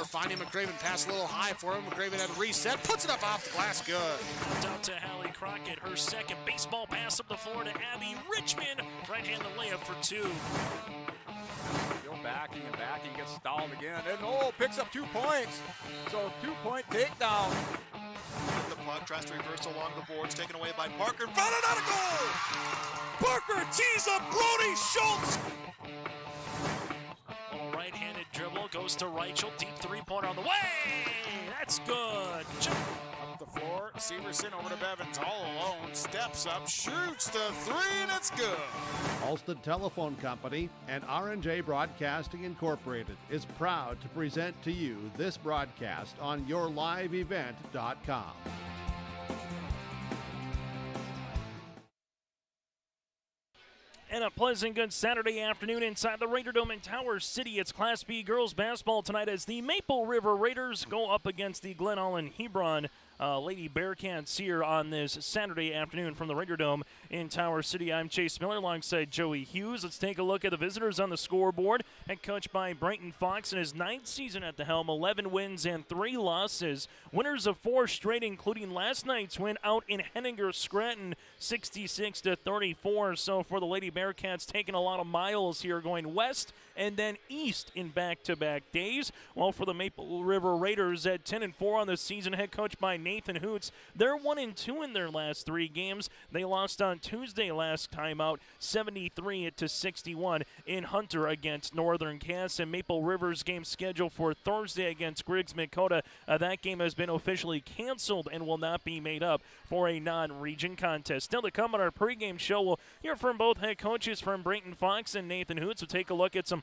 Miller finding McCraven, pass a little high for him. McCraven had reset, puts it up off the glass, good. Out to Hallie Crockett, her second baseball pass up the floor to Abby Richmond. Right-handed layup for two. Still backing and backing, gets stalled again, and picks up 2 points. So 2-point takedown. The puck tries to reverse along the boards, taken away by Parker. Found it out of goal! Parker tees up Brody Schultz! Little right-handed dribble, goes to Reichel, deep three-pointer on the way! That's good! Up the floor, Severson over to Bevins, all alone, steps up, shoots the three, and it's good! Alston Telephone Company and R&J Broadcasting Incorporated is proud to present to you this broadcast on yourliveevent.com. And a pleasant good Saturday afternoon inside the Raider Dome in Tower City. It's Class B girls basketball tonight as the Maple River Raiders go up against the Glen-Ullin Hebron Lady Bearcats here on this Saturday afternoon from the Raider Dome in Tower City. I'm Chase Miller alongside Joey Hughes. Let's take a look at the visitors on the scoreboard. Head coached by Brayton Fox in his 9th season at the helm, 11 wins and 3 losses. Winners of 4 straight, including last night's win out in Henninger-Scranton, 66-34. So for the Lady Bearcats, taking a lot of miles here, going west and then east in back-to-back days. While for the Maple River Raiders at 10-4 on the season, head coached by Nathan Hoots, they're 1-2 in their last 3 games. They lost on Tuesday last time out, 73-61 in Hunter against Northern Cass. And Maple River's game scheduled for Thursday against Griggs Makota. That game has been officially canceled and will not be made up for a non-region contest. Still to come on our pregame show, we'll hear from both head coaches from Brayton Fox and Nathan Hoots. We'll take a look at some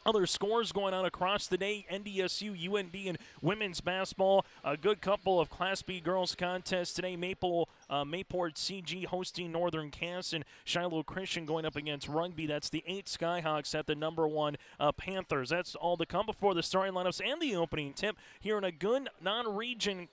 other scores going on across the day. NDSU, UND, and women's basketball. A good couple of Class B girls contests today. Mayport CG hosting Northern Cass, and Shiloh Christian going up against Rugby. That's the 8 Skyhawks at the number 1 Panthers. That's all to come before the starting lineups and the opening tip here in a good non-region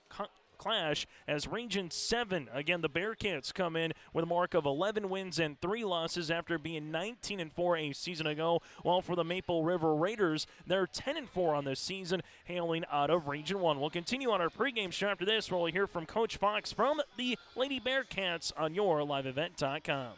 clash as Region 7, again, the Bearcats come in with a mark of 11 wins and 3 losses after being 19-4 a season ago, while for the Maple River Raiders, they're 10-4 on this season, hailing out of Region 1. We'll continue on our pregame show after this, where we'll hear from Coach Fox from the Lady Bearcats on yourliveevent.com.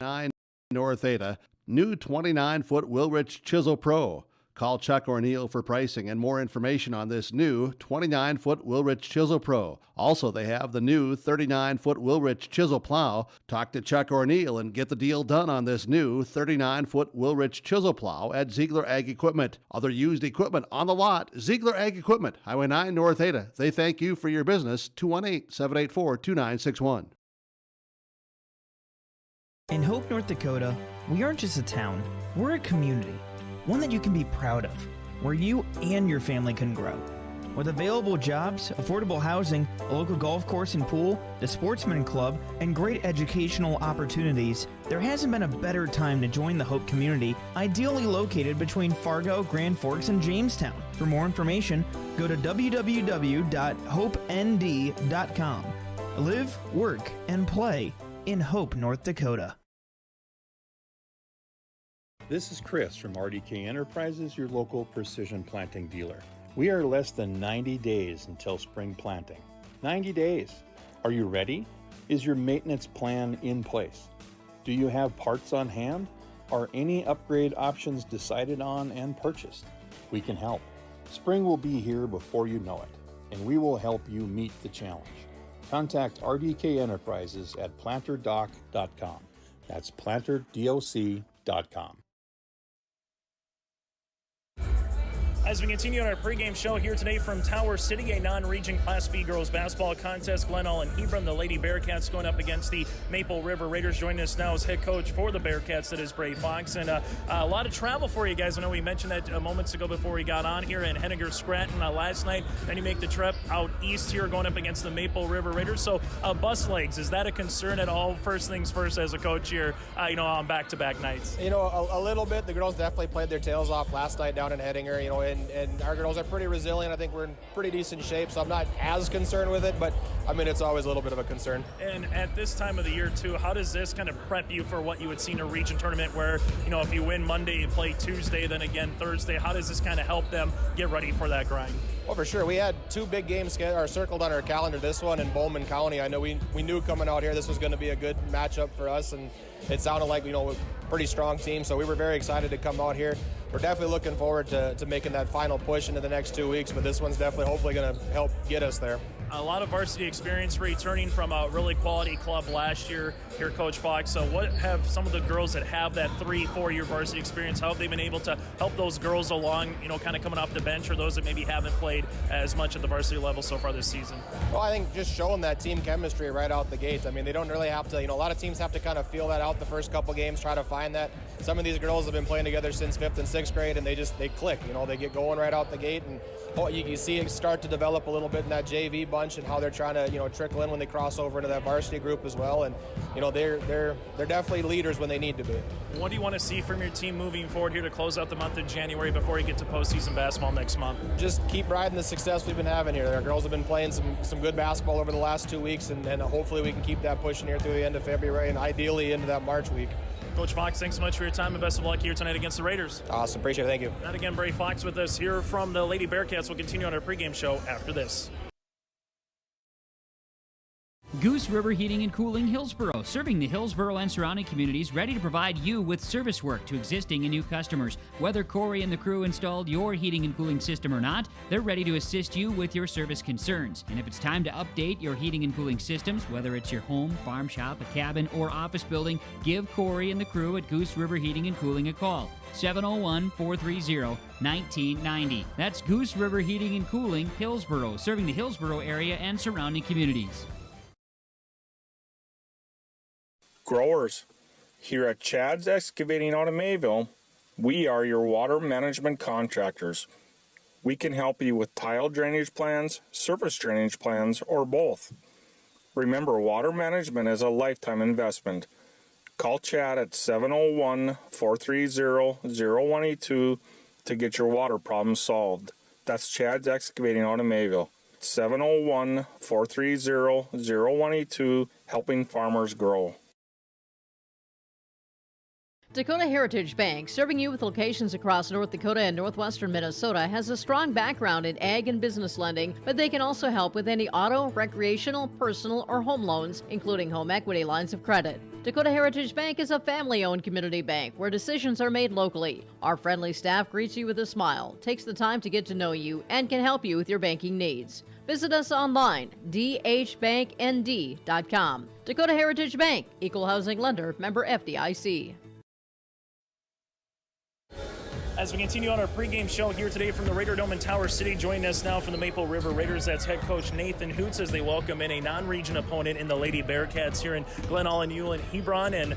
9 North Ada, new 29-foot Wilrich Chisel Pro. Call Chuck O'Neill for pricing and more information on this new 29-foot Wilrich Chisel Pro. Also, they have the new 39-foot Wilrich Chisel Plow. Talk to Chuck O'Neill and get the deal done on this new 39-foot Wilrich Chisel Plow at Ziegler Ag Equipment. Other used equipment on the lot, Ziegler Ag Equipment, Highway 9 North Ada. They thank you for your business. 218-784-2961. In Hope, North Dakota, we aren't just a town, we're a community. One that you can be proud of, where you and your family can grow. With available jobs, affordable housing, a local golf course and pool, the sportsman club, and great educational opportunities, there hasn't been a better time to join the Hope community, ideally located between Fargo, Grand Forks, and Jamestown. For more information, go to www.hopend.com. Live, work, and play in Hope, North Dakota. This is Chris from RDK Enterprises, your local precision planting dealer. We are less than 90 days until spring planting. 90 days. Are you ready? Is your maintenance plan in place? Do you have parts on hand? Are any upgrade options decided on and purchased? We can help. Spring will be here before you know it, and we will help you meet the challenge. Contact RDK Enterprises at planterdoc.com. That's planterdoc.com. As we continue on our pregame show here today from Tower City, a non-region Class B girls basketball contest, Glen-Ullin Hebron, the Lady Bearcats going up against the Maple River Raiders. Joining us now as head coach for the Bearcats, that is Bray Fox. And a lot of travel for you guys. I know we mentioned that moments ago before we got on here in Henninger-Scranton last night. Then you make the trip out east here going up against the Maple River Raiders. So bus legs, is that a concern at all? First things first as a coach here, on back-to-back nights. A little bit. The girls definitely played their tails off last night down in Henninger, and our girls are pretty resilient. I think we're in pretty decent shape, so I'm not as concerned with it, but I mean, it's always a little bit of a concern. And at this time of the year, too, how does this kind of prep you for what you would see in a region tournament where, you know, if you win Monday, you play Tuesday, then again Thursday? How does this kind of help them get ready for that grind? Well, for sure. We had 2 big games circled on our calendar, this one and Bowman County. I know we knew coming out here this was going to be a good matchup for us, and it sounded like, you know, a pretty strong team, so we were very excited to come out here. We're definitely looking forward to making that final push into the next 2 weeks, but this one's definitely hopefully going to help get us there. A lot of varsity experience returning from a really quality club last year here, Coach Fox. So what have some of the girls that have that 3-4 year varsity experience, how have they been able to help those girls along, you know, kind of coming off the bench, or those that maybe haven't played as much at the varsity level so far this season? Well, I think just showing that team chemistry right out the gate. I mean, they don't really have to, you know, a lot of teams have to kind of feel that out the first couple games, try to find that. Some of these girls have been playing together since 5th and 6th grade, and they click, you know, they get going right out the gate, and you see it start to develop a little bit in that JV bunch and how they're trying to, you know, trickle in when they cross over into that varsity group as well. And, you know, they're definitely leaders when they need to be. What do you want to see from your team moving forward here to close out the month of January before you get to postseason basketball next month? Just keep riding the success we've been having here. Our girls have been playing some good basketball over the last 2 weeks, and hopefully we can keep that pushing here through the end of February and ideally into that March week. Coach Fox, thanks so much for your time and best of luck here tonight against the Raiders. Awesome. Appreciate it. Thank you. And again, Bray Fox with us here from the Lady Bearcats. We'll continue on our pregame show after this. Goose River Heating and Cooling Hillsboro, serving the Hillsboro and surrounding communities, ready to provide you with service work to existing and new customers. Whether Corey and the crew installed your heating and cooling system or not, they're ready to assist you with your service concerns. And if it's time to update your heating and cooling systems, whether it's your home, farm shop, a cabin, or office building, give Corey and the crew at Goose River Heating and Cooling a call. 701-430-1990. That's Goose River Heating and Cooling, Hillsboro, serving the Hillsboro area and surrounding communities. Growers, here at Chad's Excavating out of Mayville, we are your water management contractors. We can help you with tile drainage plans, surface drainage plans, or both. Remember, water management is a lifetime investment. Call Chad at 701-430-0182 to get your water problems solved. That's Chad's Excavating out of Mayville. 701-430-0182, helping farmers grow. Dakota Heritage Bank, serving you with locations across North Dakota and northwestern Minnesota, has a strong background in ag and business lending, but they can also help with any auto, recreational, personal, or home loans, including home equity lines of credit. Dakota Heritage Bank is a family-owned community bank where decisions are made locally. Our friendly staff greets you with a smile, takes the time to get to know you, and can help you with your banking needs. Visit us online, dhbanknd.com. Dakota Heritage Bank, equal housing lender, member FDIC. As we continue on our pregame show here today from the Raider Dome in Tower City, joining us now from the Maple River Raiders, that's head coach Nathan Hoots, as they welcome in a non-region opponent in the Lady Bearcats here in Glen-Ullin, Hebron. And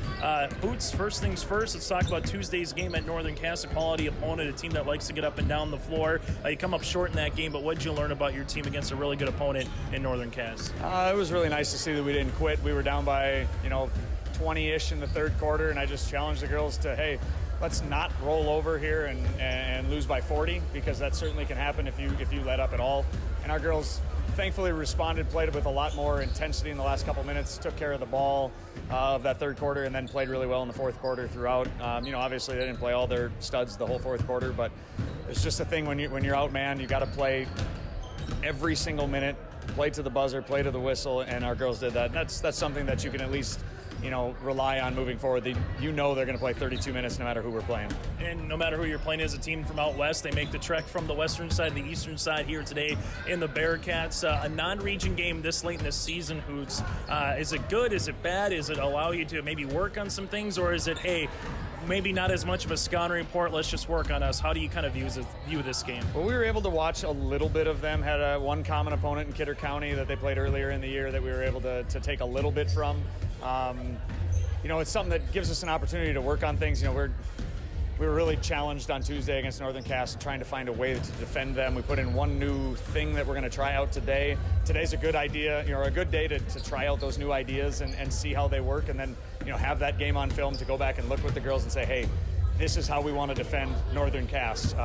Hoots, first things first, let's talk about Tuesday's game at Northern Cass, a quality opponent, a team that likes to get up and down the floor. You come up short in that game, but what did you learn about your team against a really good opponent in Northern Cass? It was really nice to see that we didn't quit. We were down by, 20-ish in the third quarter, and I just challenged the girls to, hey, let's not roll over here and lose by 40, because that certainly can happen if you let up at all. And our girls thankfully responded, played with a lot more intensity in the last couple minutes, took care of the ball of that third quarter, and then played really well in the fourth quarter throughout. Obviously they didn't play all their studs the whole fourth quarter, but it's just a thing when you're outmanned, you got to play every single minute, play to the buzzer, play to the whistle, and our girls did that. And that's something that you can at least rely on moving forward. They're going to play 32 minutes no matter who we're playing. And no matter who you're playing as a team from out west, they make the trek from the western side to the eastern side here today in the Bearcats. A non-region game this late in the season, Hoots. Is it good? Is it bad? Does it allow you to maybe work on some things? Or is it, hey, maybe not as much of a scouting report, let's just work on us? How do you kind of view this game? Well, we were able to watch a little bit of them. Had one common opponent in Kidder County that they played earlier in the year that we were able to take a little bit from. It's something that gives us an opportunity to work on things. We were really challenged on Tuesday against Northern Cass, trying to find a way to defend them. We put in one new thing that we're going to try out today. Today's a good idea, a good day to try out those new ideas and see how they work, and then have that game on film to go back and look with the girls and say, hey, this is how we want to defend Northern Cass,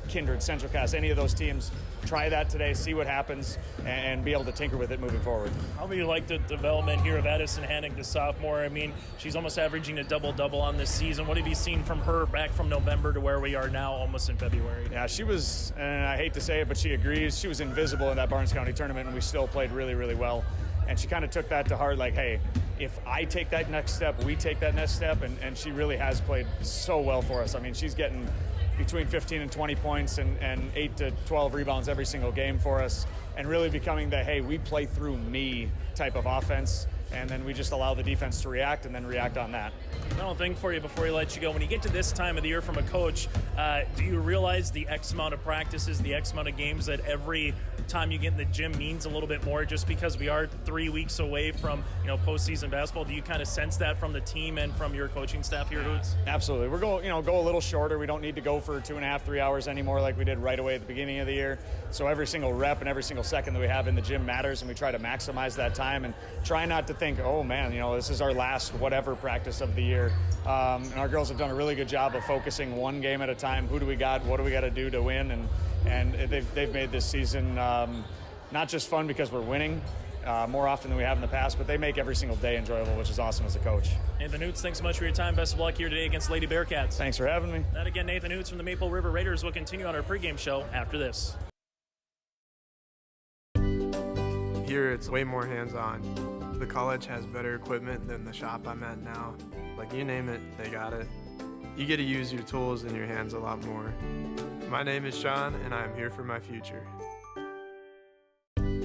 Kindred, Central Cass, any of those teams. Try that today, see what happens, and be able to tinker with it moving forward. How do you like the development here of Addison Hennig, the sophomore? I mean, she's almost averaging a double-double on this season. What have you seen from her back from November to where we are now, almost in February? Yeah, she was, and I hate to say it, but she agrees, she was invisible in that Barnes County tournament, and we still played really, really well. And she kind of took that to heart, like, hey, if I take that next step, we take that next step, and she really has played so well for us. I mean, she's getting between 15 and 20 points and 8 to 12 rebounds every single game for us, and really becoming the, hey, we play through me type of offense, and then we just allow the defense to react and then react on that. Final thing for you before we let you go. When you get to this time of the year from a coach, do you realize the X amount of practices, the X amount of games that every time you get in the gym means a little bit more just because we are 3 weeks away from, postseason basketball? Do you kind of sense that from the team and from your coaching staff here, Hoots? Absolutely. We're going, go a little shorter. We don't need to go for 2.5, 3 hours anymore like we did right away at the beginning of the year. So every single rep and every single second that we have in the gym matters, and we try to maximize that time and try not to think, oh man, this is our last whatever practice of the year. And our girls have done a really good job of focusing one game at a time. Who do we got? What do we got to do to win? And they've made this season not just fun because we're winning more often than we have in the past, but they make every single day enjoyable, which is awesome as a coach. Nathan Hoots, thanks so much for your time. Best of luck here today against Lady Bearcats. Thanks for having me. That again, Nathan Hoots from the Maple River Raiders. Will continue on our pregame show after this. Here it's way more hands-on. The college has better equipment than the shop I'm at now. Like, you name it, they got it. You get to use your tools and your hands a lot more. My name is Sean, and I'm here for my future.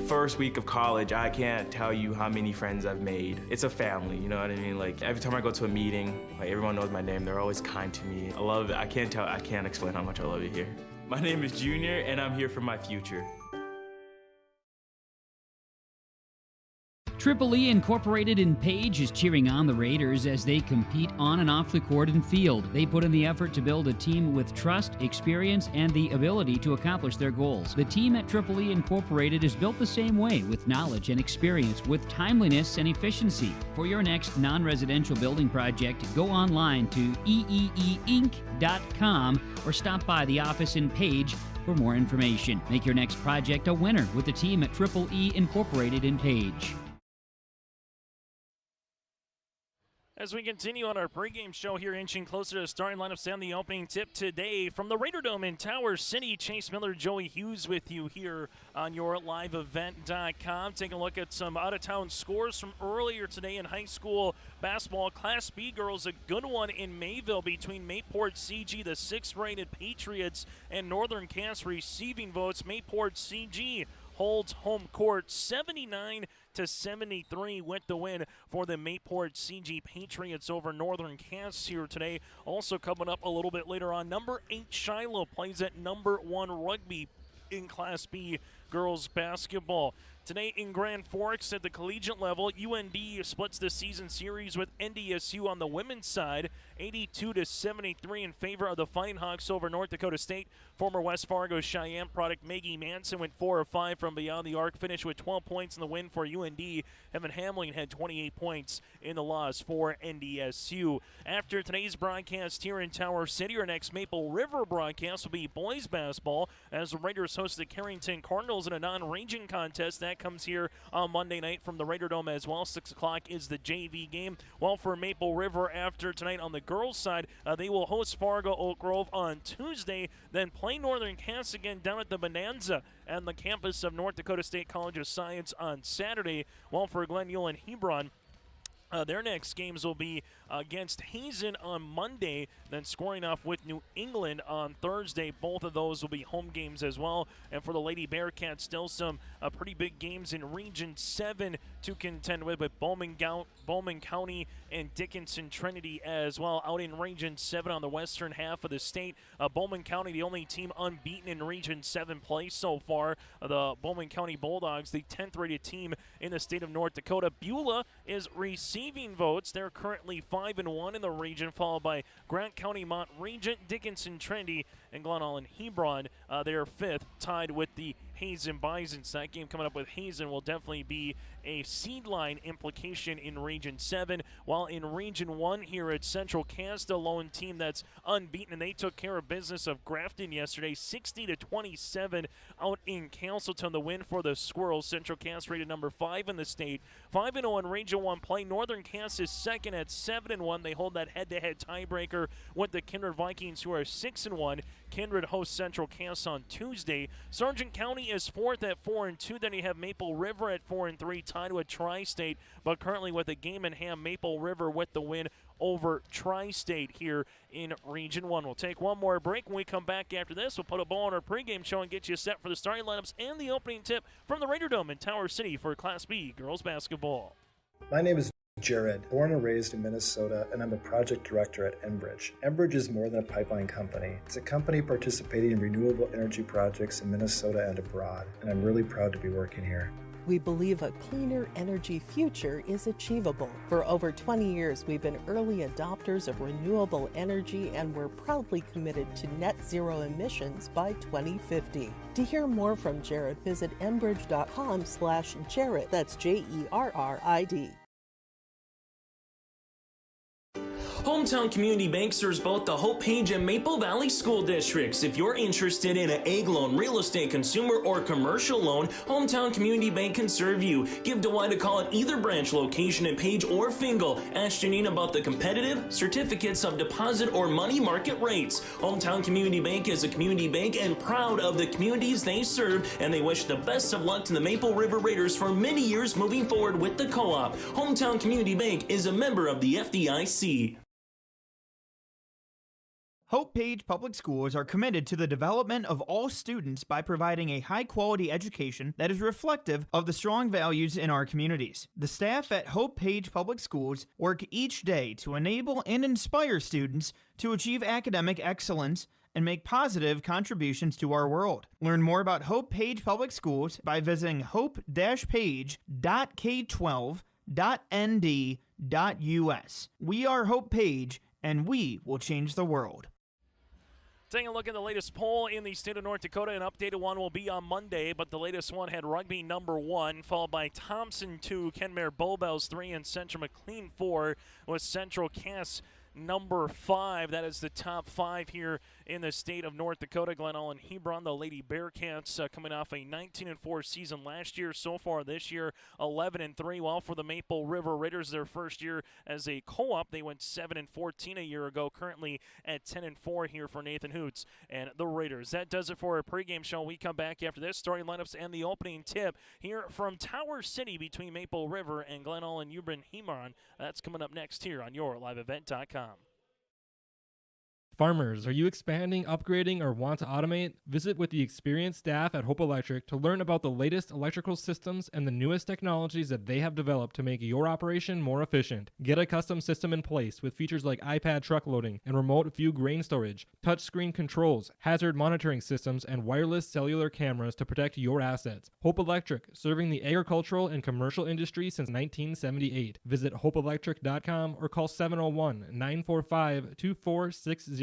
First week of college, I can't tell you how many friends I've made. It's a family, you know what I mean? Like, every time I go to a meeting, everyone knows my name. They're always kind to me. I love it. I can't explain how much I love it here. My name is Junior, and I'm here for my future. Triple E Incorporated in Page is cheering on the Raiders as they compete on and off the court and field. They put in the effort to build a team with trust, experience, and the ability to accomplish their goals. The team at Triple E Incorporated is built the same way, with knowledge and experience, with timeliness and efficiency. For your next non-residential building project, go online to eeeinc.com or stop by the office in Page for more information. Make your next project a winner with the team at Triple E Incorporated in Page. As we continue on our pregame show here, inching closer to the starting lineup, stay on the opening tip today from the Raider Dome in Tower City. Chase Miller, Joey Hughes with you here on your liveevent.com. Taking a look at some out-of-town scores from earlier today in high school basketball. Class B girls, a good one in Mayville between Mayport CG, the 6th-rated Patriots, and Northern Cass receiving votes. Mayport CG holds home court 79-73 with the win for the Mayport CG Patriots over Northern Cass here today. Also coming up a little bit later on, number 8 Shiloh plays at number 1 Rugby in Class B girls basketball. Today in Grand Forks at the collegiate level, UND splits the season series with NDSU on the women's side, 82-73 in favor of the Fighting Hawks over North Dakota State. Former West Fargo Cheyenne product Maggie Manson went 4 of 5 from beyond the arc, finished with 12 points in the win for UND. Evan Hamling had 28 points in the loss for NDSU. After today's broadcast here in Tower City, our next Maple River broadcast will be boys basketball as the Raiders host the Carrington Cardinals in a non-region contest. That comes here on Monday night from the Raider Dome as well. 6 o'clock is the JV game. Well, for Maple River after tonight on the girls' side, they will host Fargo Oak Grove on Tuesday, then play Northern Cass again down at the Bonanza and the campus of North Dakota State College of Science on Saturday. Well, for Glen-Ullin Hebron, their next games will be against Hazen on Monday, then scoring off with New England on Thursday. Both of those will be home games as well. And for the Lady Bearcats, still some pretty big games in Region 7 to contend with Bowman County and Dickinson Trinity as well. Out in Region 7 on the western half of the state, Bowman County, the only team unbeaten in Region 7 play so far. The Bowman County Bulldogs, the 10th-rated team in the state of North Dakota. Beulah is receiving votes. They're currently 5-1 in the region, followed by Grant County Mont Regent, Dickinson Trinity, and Glen-Ullin Hebron. They're 5th, tied with the Hazen Bisons. That game coming up with Hazen will definitely be a seed line implication in Region 7, while in Region 1 here at Central Cass, the lone team that's unbeaten, and they took care of business of Grafton yesterday, 60-27 out in Castleton. The win for the Squirrels. Central Cass rated number 5 in the state, 5-0 in Region 1 play. Northern Cass is second at 7-1. They hold that head-to-head tiebreaker with the Kindred Vikings, who are 6-1. Kindred hosts Central Cass on Tuesday. Sargent County is fourth at 4-2. Then you have Maple River at 4-3, tied with Tri-State, but currently with a game in hand, Maple River with the win over Tri-State here in Region 1. We'll take one more break. When we come back after this, we'll put a ball on our pregame show and get you set for the starting lineups and the opening tip from the Raider Dome in Tower City for Class B girls basketball. My name is Jared, born and raised in Minnesota, and I'm a project director at Enbridge. Enbridge is more than a pipeline company. It's a company participating in renewable energy projects in Minnesota and abroad, and I'm really proud to be working here. We believe a cleaner energy future is achievable. For over 20 years, we've been early adopters of renewable energy, and we're proudly committed to net zero emissions by 2050. To hear more from Jared, visit enbridge.com/Jared. That's Jerrid. Hometown Community Bank serves both the Hope Page and Maple Valley School Districts. If you're interested in an egg loan, real estate, consumer, or commercial loan, Hometown Community Bank can serve you. Give Dwight a call at either branch location in Page or Fingal. Ask Janine about the competitive certificates of deposit or money market rates. Hometown Community Bank is a community bank and proud of the communities they serve, and they wish the best of luck to the Maple River Raiders for many years moving forward with the co-op. Hometown Community Bank is a member of the FDIC. Hope Page Public Schools are committed to the development of all students by providing a high-quality education that is reflective of the strong values in our communities. The staff at Hope Page Public Schools work each day to enable and inspire students to achieve academic excellence and make positive contributions to our world. Learn more about Hope Page Public Schools by visiting hope-page.k12.nd.us. We are Hope Page, and we will change the world. Taking a look at the latest poll in the state of North Dakota. An updated one will be on Monday, but the latest one had Rugby number 1, followed by Thompson 2, Kenmare Bowbells 3, and Central McLean 4, with Central Cass number 5. That is the top 5 here in the state of North Dakota. Glen-Ullin Hebron, the Lady Bearcats, coming off a 19-4 season last year. So far this year, 11-3. While for the Maple River Raiders, their first year as a co-op, they went 7-14 a year ago. Currently at 10-4 here for Nathan Hoots and the Raiders. That does it for our pregame show. We come back after this, starting lineups and the opening tip here from Tower City between Maple River and Glen-Ullin Hebron. That's coming up next here on YourLiveEvent.com. Farmers, are you expanding, upgrading, or want to automate? Visit with the experienced staff at Hope Electric to learn about the latest electrical systems and the newest technologies that they have developed to make your operation more efficient. Get a custom system in place with features like iPad truck loading and remote view grain storage, touchscreen controls, hazard monitoring systems, and wireless cellular cameras to protect your assets. Hope Electric, serving the agricultural and commercial industry since 1978. Visit hopeelectric.com or call 701-945-2460.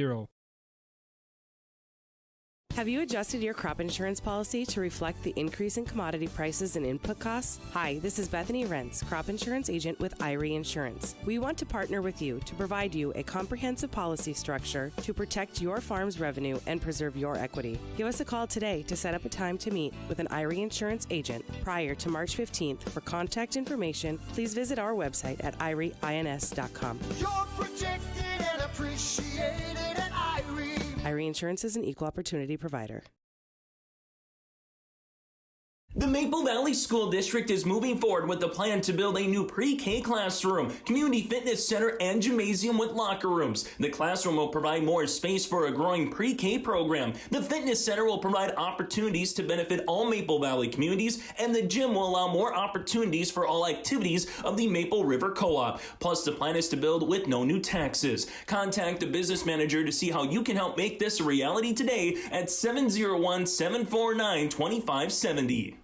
Have you adjusted your crop insurance policy to reflect the increase in commodity prices and input costs? Hi, this is Bethany Rentz, crop insurance agent with IRE Insurance. We want to partner with you to provide you a comprehensive policy structure to protect your farm's revenue and preserve your equity. Give us a call today to set up a time to meet with an IRE Insurance agent prior to March 15th. For contact information, please visit our website at ireins.com. You're protected and appreciated at IRE. IRE Insurance is an equal opportunity provider. The Maple Valley School District is moving forward with the plan to build a new pre-K classroom, community fitness center, and gymnasium with locker rooms. The classroom will provide more space for a growing pre-K program. The fitness center will provide opportunities to benefit all Maple Valley communities, and the gym will allow more opportunities for all activities of the Maple River Co-op. Plus, the plan is to build with no new taxes. Contact the business manager to see how you can help make this a reality today at 701-749-2570.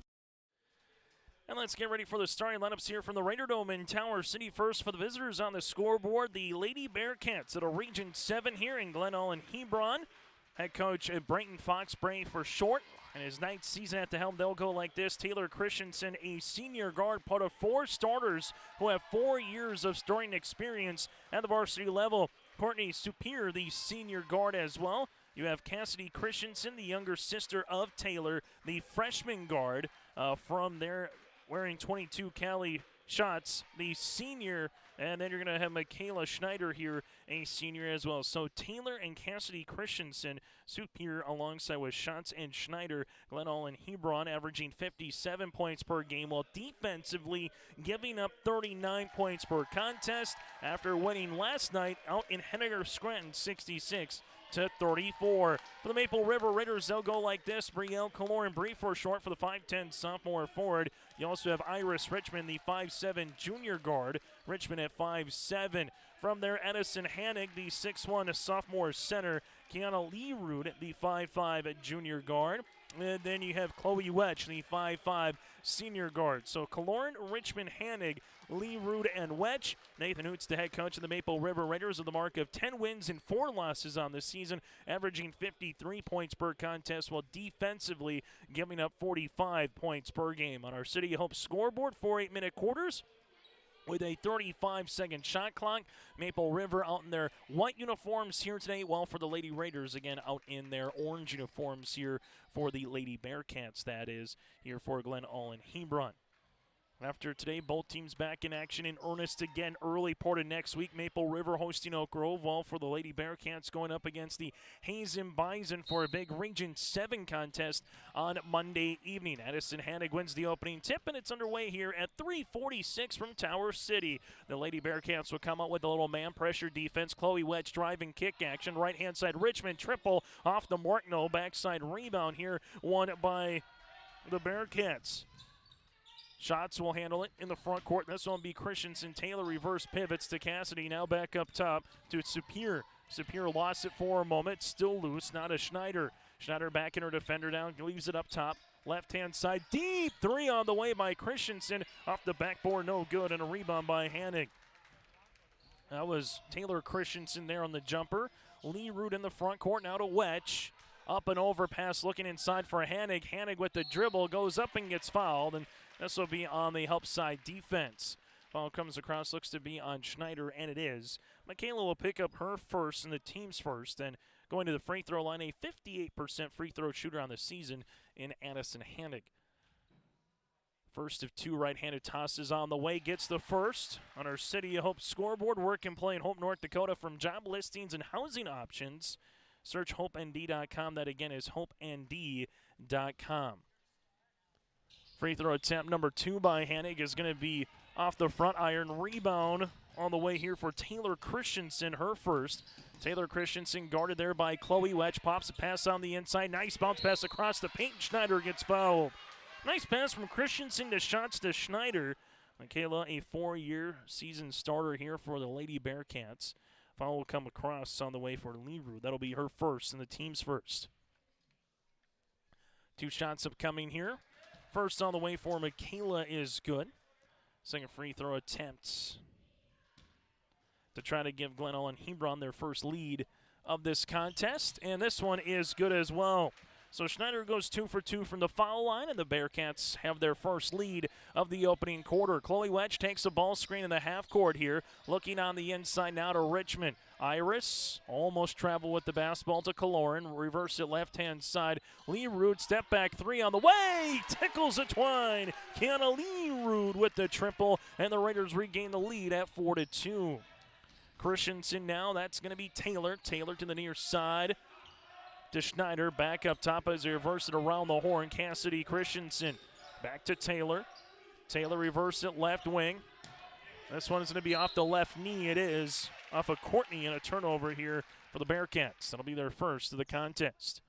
And let's get ready for the starting lineups here from the Raider Dome in Tower City. First for the visitors on the scoreboard, the Lady Bearcats at a Region 7 here in Glen-Ullin Hebron. Head coach Brayton Foxbray for short. And his ninth season at the helm, they'll go like this. Taylor Christensen, a senior guard, part of 4 starters who have 4 years of starting experience at the varsity level. Courtney Superior, the senior guard as well. You have Cassidy Christensen, the younger sister of Taylor, the freshman guard from there, wearing 22 Cali shots, the senior. And then you're going to have Michaela Schneider here, a senior as well. So Taylor and Cassidy Christensen, Superior alongside with Schatz and Schneider. Glen-Ullin Hebron averaging 57 points per game, while defensively giving up 39 points per contest after winning last night out in Henniger Scranton 66-34. For the Maple River Raiders, they'll go like this. Brielle Kaloran Bree for short for the 5'10 sophomore forward. You also have Iris Richmond, the 5'7 junior guard. Richmond at 5'7. From there, Edison Hannig, the 6'1 sophomore center. Kiana Leerood, the 5'5 junior guard. And then you have Chloe Wetch, the 5'5 senior guard. So Kaloran, Richmond, Hannig, Leerood, and Wetch. Nathan Hoots, the head coach of the Maple River Raiders, with a mark of 10 wins and 4 losses on the season, averaging 53 points per contest, while defensively giving up 45 points per game. On our City of Hope scoreboard, 4 8-minute quarters, with a 35-second shot clock. Maple River out in their white uniforms here today, while for the Lady Raiders, again, out in their orange uniforms here for the Lady Bearcats, that is, here for Glen-Ullin Hebron. After today, both teams back in action in earnest again early part of next week. Maple River hosting Oak Grove, while for the Lady Bearcats going up against the Hazen Bison for a big Region 7 contest on Monday evening. Addison Hannig wins the opening tip, and it's underway here at 3:46 from Tower City. The Lady Bearcats will come out with a little man pressure defense. Chloe Wedge driving kick action. Right-hand side Richmond triple off the mark. No backside rebound here, won by the Bearcats. Shots will handle it in the front court. This one will be Christensen. Taylor reverse pivots to Cassidy. Now back up top to Superior. Superior lost it for a moment. Still loose. Now to Schneider. Schneider back in her defender down. Leaves it up top. Left-hand side. Deep 3 on the way by Christensen. Off the backboard. No good. And a rebound by Hannig. That was Taylor Christensen there on the jumper. Leerood in the front court. Now to Wetch. Up and over pass looking inside for Hannig. Hannig with the dribble. Goes up and gets fouled. And this will be on the help side defense. Foul comes across, looks to be on Schneider, and it is. Michaela will pick up her first and the team's first. And going to the free throw line, a 58% free throw shooter on the season in Addison Hannig. First of 2 right-handed tosses on the way. Gets the first on our City of Hope scoreboard. Work and play in Hope, North Dakota from job listings and housing options. Search HopeND.com. That again is HopeND.com. Free throw attempt number 2 by Hannig is going to be off the front iron. Rebound on the way here for Taylor Christensen, her first. Taylor Christensen guarded there by Chloe Wedge. Pops a pass on the inside. Nice bounce pass across the paint. Schneider gets fouled. Nice pass from Christensen to Shots to Schneider. Michaela, a 4-year season starter here for the Lady Bearcats. Foul will come across on the way for Leerood. That'll be her first and the team's first. 2 shots upcoming here. First on the way for Michaela is good. Second free throw attempts to try to give Glen-Ullin Hebron their first lead of this contest. And this one is good as well. So Schneider goes 2 for 2 from the foul line, and the Bearcats have their first lead of the opening quarter. Chloe Wedge takes a ball screen in the half court here. Looking on the inside now to Richmond. Iris almost travel with the basketball to Kaloran. Reverse it left-hand side. Leerood, step back 3 on the way. Tickles a twine. Kiana Leerood with the triple, and the Raiders regain the lead at 4-2. Christensen now, that's going to be Taylor. Taylor to the near side. To Schneider, back up top as he reverses it around the horn. Cassidy Christensen back to Taylor. Taylor reverses it left wing. This one is going to be off the left knee. It is off of Courtney, and a turnover here for the Bearcats. That'll be their first of the contest.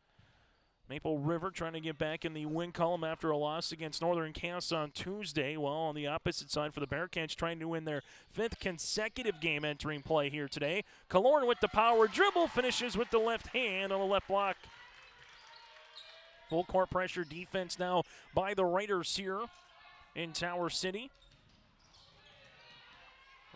Maple River trying to get back in the win column after a loss against Northern Cass on Tuesday. While on the opposite side for the Bearcats, trying to win their 5th consecutive game entering play here today. Kaloran with the power dribble, finishes with the left hand on the left block. Full court pressure defense now by the Raiders here in Tower City.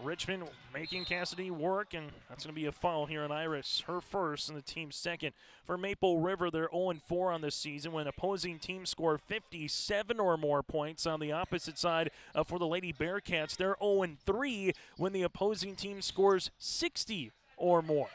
Richmond making Cassidy work, and that's going to be a foul here on Iris. Her first and the team's second. For Maple River, they're 0-4 on this season when opposing teams score 57 or more points. On the opposite side, for the Lady Bearcats, they're 0-3 when the opposing team scores 60 or more.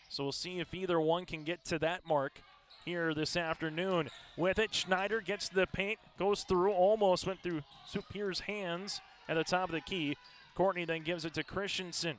So we'll see if either one can get to that mark here this afternoon. With it, Schneider gets the paint, goes through, almost went through Supier's hands at the top of the key. Courtney then gives it to Christensen.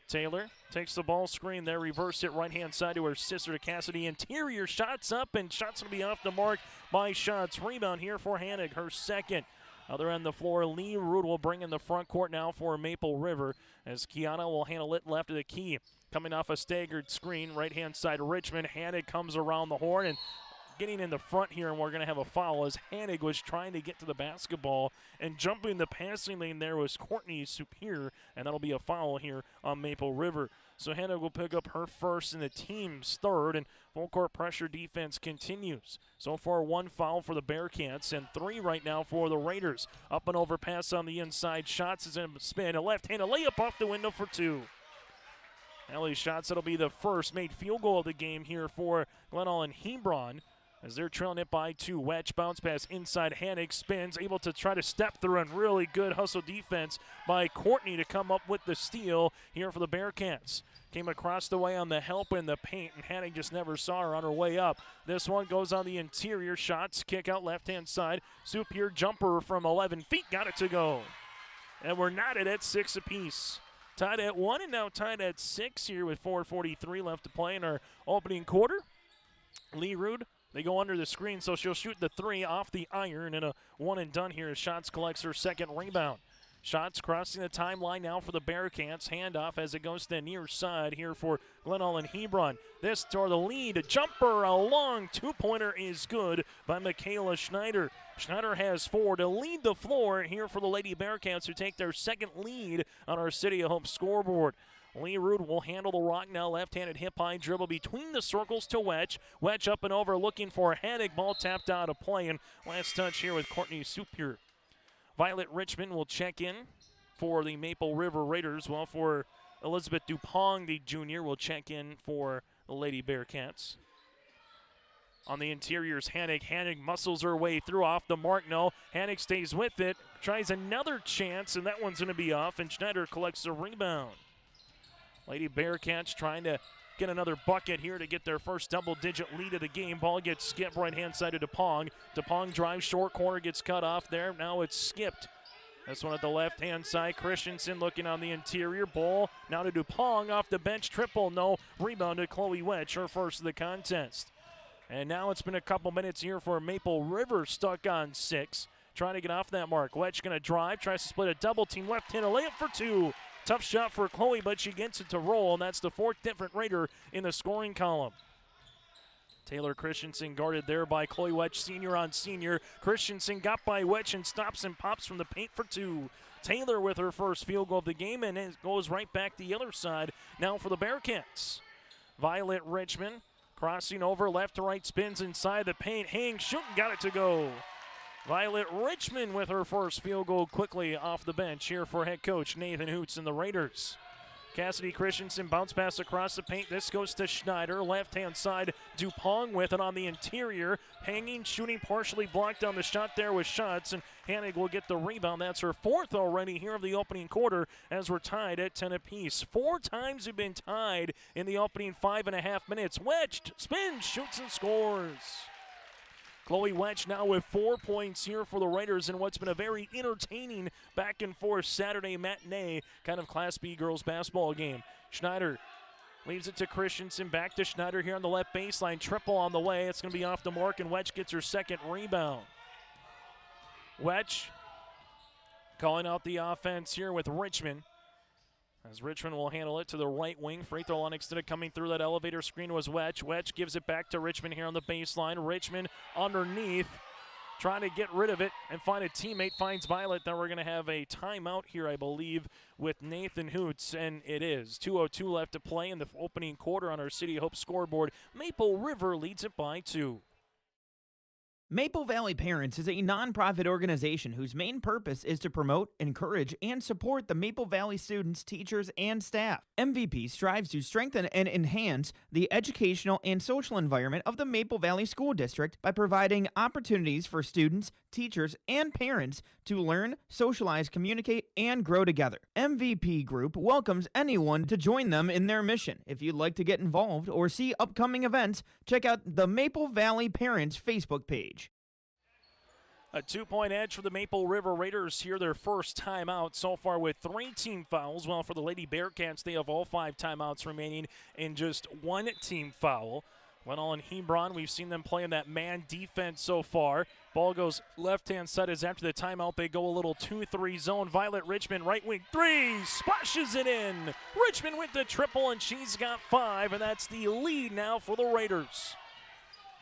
Taylor takes the ball screen there, reverse it right-hand side to her sister, to Cassidy. Interior shots up, and shots will be off the mark by Shots. Rebound here for Hanig, her second. Other end of the floor, Lee Rood will bring in the front court now for Maple River as Kiana will handle it left of the key. Coming off a staggered screen, right-hand side Richmond. Hanig comes around the horn and getting in the front here, and we're going to have a foul as Hanig was trying to get to the basketball, and jumping the passing lane there was Courtney Superior, and that'll be a foul here on Maple River. So Hanig will pick up her first and the team's third, and full court pressure defense continues. So far, one foul for the Bearcats and 3 right now for the Raiders. Up and over pass on the inside. Shots is in spin. A left-handed layup off the window for 2. Allie Shots, that'll be the first made field goal of the game here for Glen-Ullin Hebron, as they're trailing it by 2. Wedge bounce pass inside. Hanig spins, able to try to step through, and really good hustle defense by Courtney to come up with the steal here for the Bearcats. Came across the way on the help in the paint, and Hanig just never saw her on her way up. This one goes on the interior. Shots, kick out left-hand side. Superior jumper from 11 feet, got it to go. And we're knotted at 6 apiece. Tied at 1 and now tied at 6 here with 4:43 left to play in our opening quarter. Lee Rood, they go under the screen, so she'll shoot the 3 off the iron, and a one and done here as Shots collects her second rebound. Shots crossing the timeline now for the Bearcats. Handoff as it goes to the near side here for Glen-Ullin Hebron. This toward the lead. A jumper, a long two-pointer is good by Michaela Schneider. Schneider has 4 to lead the floor here for the Lady Bearcats, who take their second lead on our City of Hope scoreboard. Lee Rood will handle the rock now. Left-handed hip-high dribble between the circles to Wedge. Wedge up and over looking for Hanig. Ball tapped out of play, and last touch here with Courtney Superior. Violet Richmond will check in for the Maple River Raiders, while for Elizabeth Dupong, the junior, will check in for the Lady Bearcats. On the interiors, Hanig. Hanig muscles her way through, off the mark. No, Hanig stays with it, tries another chance, and that one's going to be off, and Schneider collects the rebound. Lady Bearcats trying to get another bucket here to get their first double-digit lead of the game. Ball gets skipped right-hand side to DePong. DePong drives short corner, gets cut off there. Now it's skipped. This one at the left-hand side. Christensen looking on the interior. Ball now to DuPong off the bench. Triple, no. Rebound to Chloe Wedge, her first of the contest. And now it's been a couple minutes here for Maple River, stuck on 6. Trying to get off that mark. Wedge going to drive, tries to split a double team. Left-handed layup for 2. Tough shot for Chloe, but she gets it to roll, and that's the 4th different Raider in the scoring column. Taylor Christensen guarded there by Chloe Wedge, senior on senior. Christensen got by Wedge and stops and pops from the paint for 2. Taylor with her first field goal of the game, and it goes right back the other side now for the Bearcats. Violet Richmond crossing over, left to right, spins inside the paint. Hangs, shooting, got it to go. Violet Richmond with her first field goal quickly off the bench here for head coach Nathan Hoots and the Raiders. Cassidy Christensen bounce pass across the paint. This goes to Schneider. Left-hand side, Dupong with it on the interior. Hanging, shooting, partially blocked on the shot there with Shots, and Hanig will get the rebound. That's her 4th already here of the opening quarter as we're tied at 10 apiece. 4 times we've been tied in the opening 5.5 minutes. Wedged, spins, shoots, and scores. Chloe Wedge now with 4 points here for the Raiders in what's been a very entertaining back-and-forth Saturday matinee kind of Class B girls basketball game. Schneider leaves it to Christensen, back to Schneider here on the left baseline. Triple on the way. It's going to be off the mark, and Wedge gets her second rebound. Wedge calling out the offense here with Richmond, as Richmond will handle it to the right wing. Free throw line extended, coming through that elevator screen was Wedge. Wedge gives it back to Richmond here on the baseline. Richmond underneath, trying to get rid of it and find a teammate. Finds Violet. Then we're going to have a timeout here, I believe, with Nathan Hoots, and it is. 2:02 left to play in the opening quarter on our City of Hope scoreboard. Maple River leads it by 2. Maple Valley Parents is a nonprofit organization whose main purpose is to promote, encourage, and support the Maple Valley students, teachers, and staff. MVP strives to strengthen and enhance the educational and social environment of the Maple Valley School District by providing opportunities for students, teachers, and parents to learn, socialize, communicate, and grow together. MVP Group welcomes anyone to join them in their mission. If you'd like to get involved or see upcoming events, check out the Maple Valley Parents Facebook page. A 2-point edge for the Maple River Raiders here, their first timeout so far with 3 team fouls. While for the Lady Bearcats, they have all 5 timeouts remaining and just 1 team foul. Glen-Ullin Hebron, we've seen them play in that man defense so far. Ball goes left-hand side as after the timeout they go a little 2-3 zone. Violet Richmond, right wing 3, splashes it in. Richmond with the triple and she's got 5, and that's the lead now for the Raiders.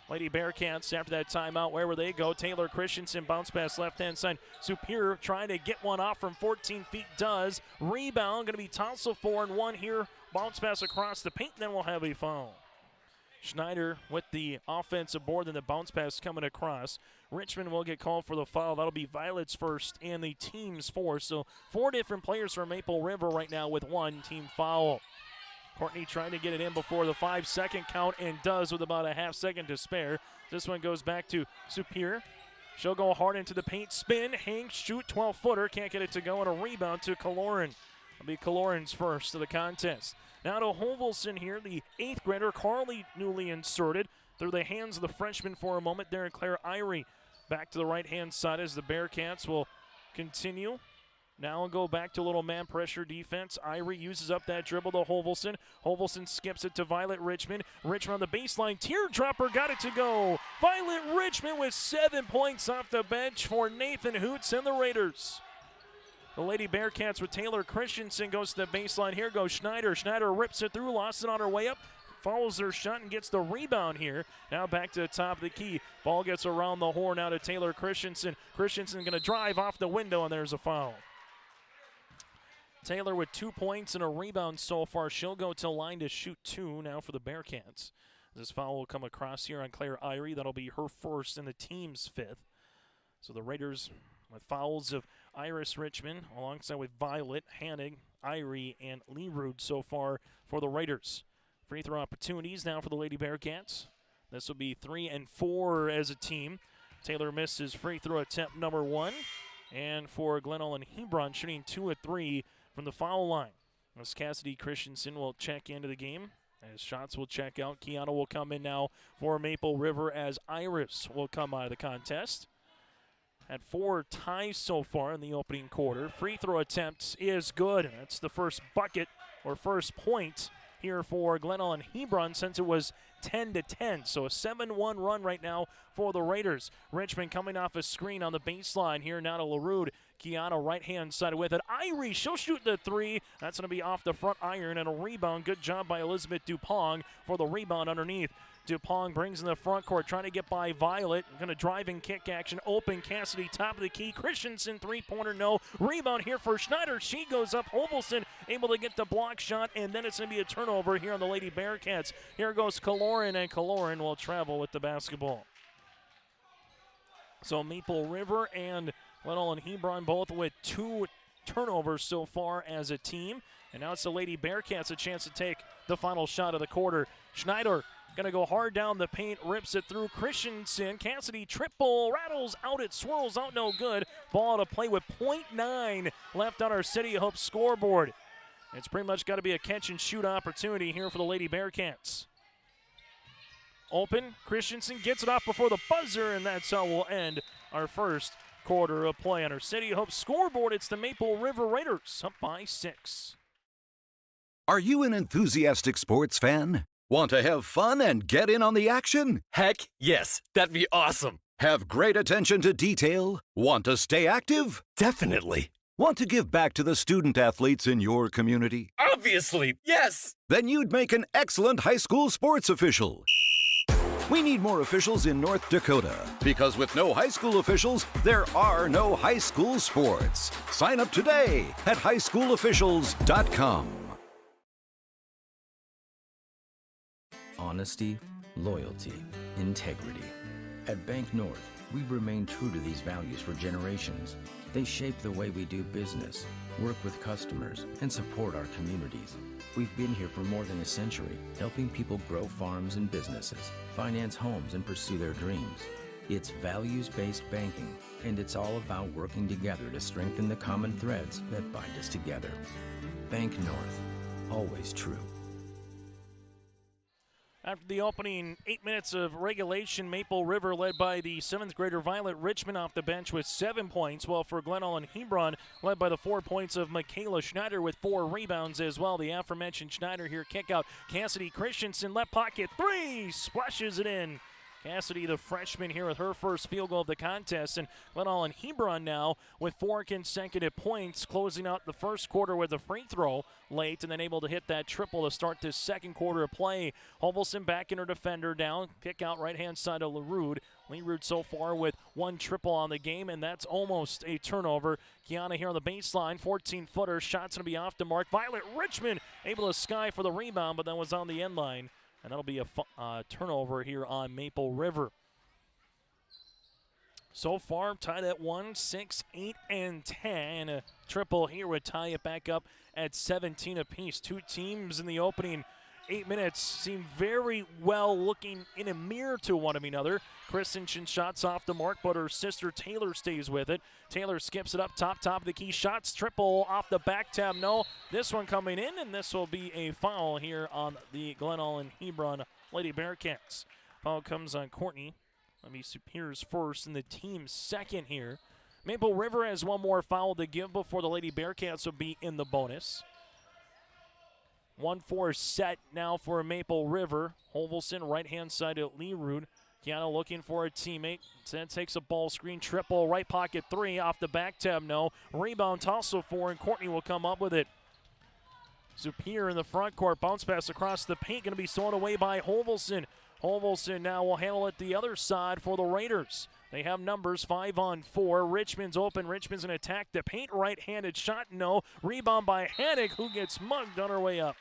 Lady Bearcats after that timeout, wherever they go, Taylor Christensen bounce pass left-hand side. Superior trying to get one off from 14 feet, does. Rebound, going to be Tulsa 4-1 here. Bounce pass across the paint, then we'll have a foul. Schneider with the offensive board, then the bounce pass coming across. Richmond will get called for the foul. That'll be Violet's first and the team's 4. So 4 different players from Maple River right now with 1 team foul. Courtney trying to get it in before the 5-second count and does with about a half second to spare. This one goes back to Superior. She'll go hard into the paint, spin, hang, shoot, 12-footer. Can't get it to go, and a rebound to Kaloran. It'll be Kaloran's first of the contest. Now to Hovelson here, the 8th grader, Carly newly inserted. Through the hands of the freshman for a moment there, Claire Irie. Back to the right-hand side as the Bearcats will continue. Now we'll go back to a little man pressure defense. Irie uses up that dribble to Hovelson. Hovelson skips it to Violet Richmond. Richmond on the baseline. Teardropper got it to go. Violet Richmond with 7 points off the bench for Nathan Hoots and the Raiders. The Lady Bearcats with Taylor Christensen goes to the baseline. Here goes Schneider. Schneider rips it through, lost it on her way up. Follows their shot and gets the rebound here. Now back to the top of the key. Ball gets around the horn out to Taylor Christensen. Christensen going to drive off the window, and there's a foul. Taylor with 2 points and a rebound so far. She'll go to line to shoot 2 now for the Bearcats. This foul will come across here on Claire Irie. That'll be her first and the team's 5th. So the Raiders with fouls of Iris Richmond alongside with Violet, Hannig, Irie, and Leerud so far for the Raiders. Free throw opportunities now for the Lady Bearcats. This will be 3 and 4 as a team. Taylor misses free throw attempt number 1. And for Glen-Ullin Hebron, shooting 2 of 3 from the foul line. As Cassidy Christensen will check into the game. As shots will check out, Kiana will come in now for Maple River as Iris will come out of the contest. Had 4 ties so far in the opening quarter. Free throw attempts is good. That's the first bucket or first point here for Glen-Ullin Hebron since it was 10-10. So a 7-1 run right now for the Raiders. Richmond coming off a screen on the baseline here now to LaRude. Kiana right-hand side with it. Irie, she'll shoot the 3. That's going to be off the front iron and a rebound. Good job by Elizabeth Dupong for the rebound underneath. Dupong brings in the front court, trying to get by Violet. Going to drive and kick action. Open Cassidy, top of the key. Christensen, 3-pointer, no. Rebound here for Schneider. She goes up. Hovelson able to get the block shot, and then it's going to be a turnover here on the Lady Bearcats. Here goes Kaloran, and Kaloran will travel with the basketball. So Maple River and Glen-Ullin Hebron both with 2 turnovers so far as a team. And now it's the Lady Bearcats a chance to take the final shot of the quarter. Schneider going to go hard down the paint, rips it through Christensen. Cassidy triple, rattles out, it swirls out, no good. Ball to play with .9 left on our City of Hope scoreboard. It's pretty much got to be a catch and shoot opportunity here for the Lady Bearcats. Open, Christensen gets it off before the buzzer, and that's how we'll end our first quarter of play on our City of Hope scoreboard. It's the Maple River Raiders up by 6. Are you an enthusiastic sports fan? Want to have fun and get in on the action? Heck, yes. That'd be awesome. Have great attention to detail? Want to stay active? Definitely. Want to give back to the student athletes in your community? Obviously, yes. Then you'd make an excellent high school sports official. We need more officials in North Dakota, because with no high school officials, there are no high school sports. Sign up today at highschoolofficials.com. Honesty, loyalty, integrity. At Bank North, we've remained true to these values for generations. They shape the way we do business, work with customers, and support our communities. We've been here for more than a century, helping people grow farms and businesses, finance homes, and pursue their dreams. It's values-based banking, and it's all about working together to strengthen the common threads that bind us together. Bank North, always true. After the opening 8 minutes of regulation, Maple River led by the 7th grader Violet Richmond off the bench with 7 points, while for Glen-Ullin Hebron led by the 4 points of Michaela Schneider with 4 rebounds as well. The aforementioned Schneider here kick out. Cassidy Christensen, left pocket, 3, splashes it in. Cassidy, the freshman, here with her first field goal of the contest, and Glen-Ullin Hebron now with 4 consecutive points, closing out the first quarter with a free throw late and then able to hit that triple to start this second quarter of play. Hovelson back in her defender down, kick out right-hand side of Leroud. Leroud so far with 1 triple on the game, and that's almost a turnover. Kiana here on the baseline, 14-footer, shot's going to be off the mark. Violet Richmond able to sky for the rebound, but then was on the end line. And that'll be a turnover here on Maple River. So far, tied at 1, 6, 8, and 10. A triple here would tie it back up at 17 apiece. 2 teams in the opening 8 minutes seem very well looking in a mirror to one another. Christensen shots off the mark, but her sister Taylor stays with it. Taylor skips it up top of the key. Shots, triple off the back tab. No, this one coming in, and this will be a foul here on the Glen-Ullin Hebron Lady Bearcats. Foul comes on Courtney. Let me Superior's first and the team's second here. Maple River has 1 more foul to give before the Lady Bearcats will be in the bonus. 1-4 set now for Maple River. Hovelson right-hand side at Leroud. Kiana looking for a teammate. Then takes a ball screen, triple, right pocket 3 off the back tab, no. Rebound, tussle 4, and Courtney will come up with it. Superior in the front court, bounce pass across the paint, going to be stolen away by Hovelson. Hovelson now will handle it the other side for the Raiders. They have numbers 5-on-4. Richmond's open. Richmond's going to attack the paint. Right-handed shot, no. Rebound by Hannig, who gets mugged on her way up.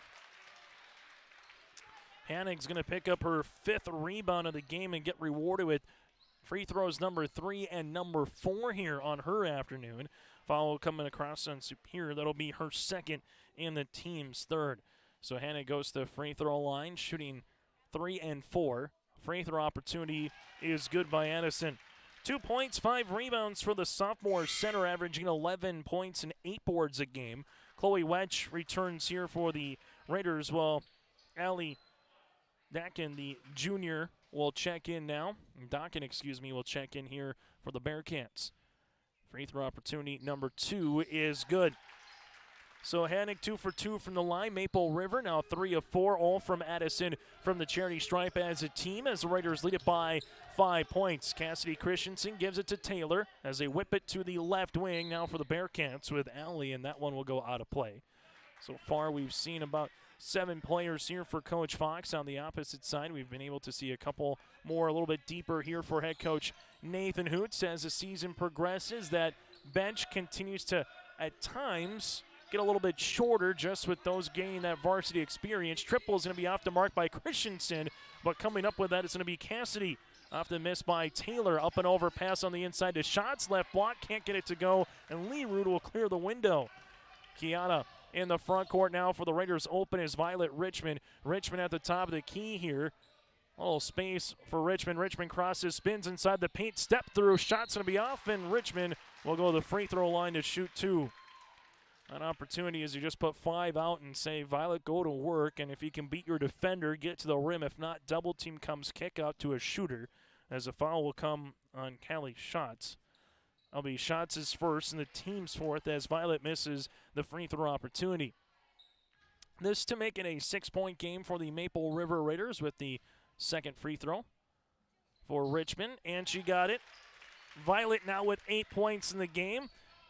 Hannig's going to pick up her 5th rebound of the game and get rewarded with free throws number 3 and number 4 here on her afternoon. Foul coming across on Superior. That'll be her 2nd and the team's 3rd. So Hannig goes to the free throw line, shooting 3 and 4. Free throw opportunity is good by Addison. 2 points, 5 rebounds for the sophomore center, averaging 11 points and 8 boards a game. Chloe Wedge returns here for the Raiders, while Allie Dakin, the junior, will check in now. Will check in here for the Bearcats. Free throw opportunity number 2 is good. So Hannig 2 for 2 from the line. Maple River now 3 of 4, all from Addison from the charity stripe as a team, as the Raiders lead it by 5 points. Cassidy Christensen gives it to Taylor as they whip it to the left wing now for the Bearcats with Allie, and that one will go out of play. So far we've seen about 7 players here for Coach Fox. On the opposite side, we've been able to see a couple more a little bit deeper here for head coach Nathan Hoots. As the season progresses, that bench continues to, at times, get a little bit shorter just with those gaining that varsity experience. Triple is going to be off the mark by Christensen, but coming up with that is going to be Cassidy. Off the miss by Taylor. Up and over pass on the inside to Shots. Left block, can't get it to go, and Leroud will clear the window. Kiana in the front court now for the Raiders. Open is Violet Richmond. Richmond at the top of the key here. A little space for Richmond. Richmond crosses, spins inside the paint, step through. Shot's going to be off, and Richmond will go to the free throw line to shoot 2. An opportunity is you just put 5 out and say, Violet, go to work, and if you can beat your defender, get to the rim. If not, double team comes kick out to a shooter, as a foul will come on Callie Shots. That'll be Shots' first and the team's 4th as Violet misses the free throw opportunity. This to make it a 6-point game for the Maple River Raiders with the 2nd free throw for Richmond, and she got it. Violet now with 8 points in the game,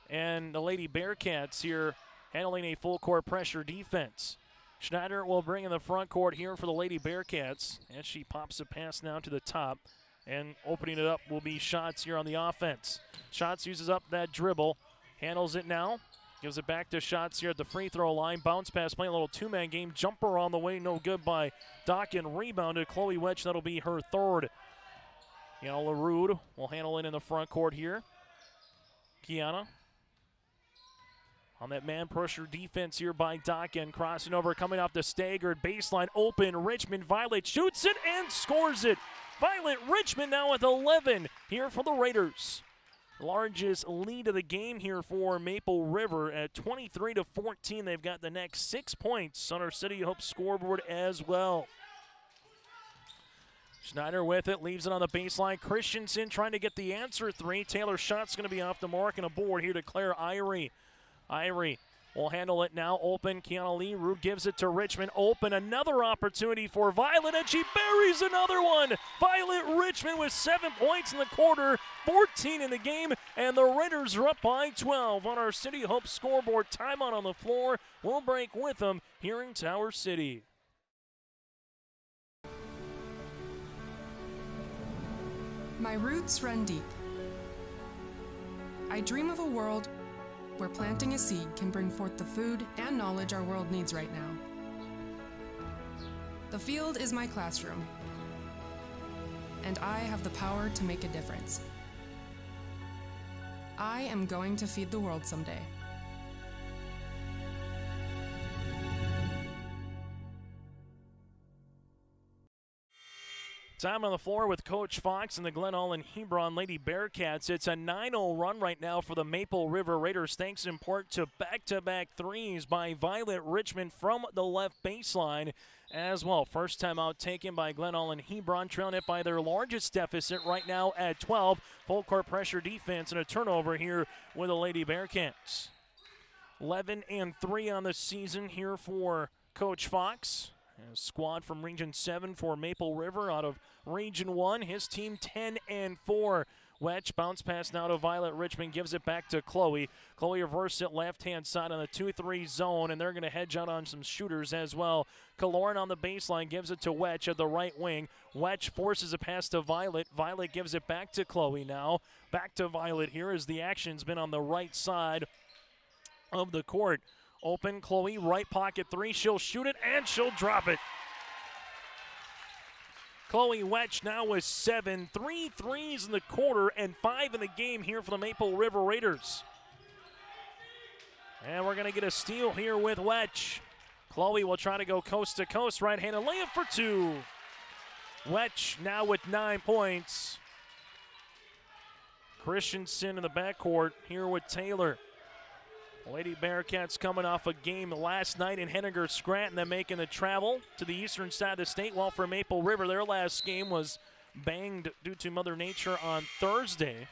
and the Lady Bearcats here handling a full court pressure defense. Schneider will bring in the front court here for the Lady Bearcats, and she pops a pass now to the top. And opening it up will be Shots here on the offense. Shots uses up that dribble, handles it now, gives it back to Shots here at the free throw line. Bounce pass, playing a little 2-man game. Jumper on the way, no good by Dakin. Rebounded Chloe Wedge, that'll be her 3rd. LaRude will handle it in the front court here. Kiana on that man pressure defense here by Dockin. Crossing over, coming off the staggered baseline. Open, Richmond. Violet shoots it and scores it. Violet Richmond now with 11 here for the Raiders. Largest lead of the game here for Maple River at 23-14. They've got the next 6 points on our City Hope scoreboard as well. Schneider with it, leaves it on the baseline. Christensen trying to get the answer three. Taylor's shot's going to be off the mark and a board here to Claire Irie. Irie will handle it now. Open, Kiana Lee. Rude gives it to Richmond. Open, another opportunity for Violet, and she buries another one. Violet Richmond with 7 points in the quarter, 14 in the game, and the Raiders are up by 12 on our City Hope scoreboard. Timeout on the floor. We'll break with them here in Tower City. My roots run deep. I dream of a world where planting a seed can bring forth the food and knowledge our world needs right now. The field is my classroom, and I have the power to make a difference. I am going to feed the world someday. Time on the floor with Coach Fox and the Glen-Ullin Hebron Lady Bearcats. It's a 9-0 run right now for the Maple River Raiders, thanks in part to back-to-back threes by Violet Richmond from the left baseline as well. First time out taken by Glen-Ullin Hebron, trailing it by their largest deficit right now at 12. Full court pressure defense and a turnover here with the Lady Bearcats. 11-3 on the season here for Coach Fox. A squad from Region 7 for Maple River out of Region 1. His team 10-4. Wedge bounce pass now to Violet Richmond, gives it back to Chloe. Chloe reverses it left-hand side on the 2-3 zone, and they're going to hedge out on some shooters as well. Kaloran on the baseline gives it to Wedge at the right wing. Wedge forces a pass to Violet. Violet gives it back to Chloe now. Back to Violet here as the action's been on the right side of the court. Open, Chloe, right pocket three. She'll shoot it, and she'll drop it. Chloe Wedge now with 7. 3 threes in the quarter and 5 in the game here for the Maple River Raiders. And we're going to get a steal here with Wedge. Chloe will try to go coast to coast. Right-handed layup for 2. Wedge now with 9 points. Christensen in the backcourt here with Taylor. Lady Bearcats coming off a game last night in Henniger Scranton, then making the travel to the eastern side of the state. While for Maple River, their last game was banged due to Mother Nature on Thursday.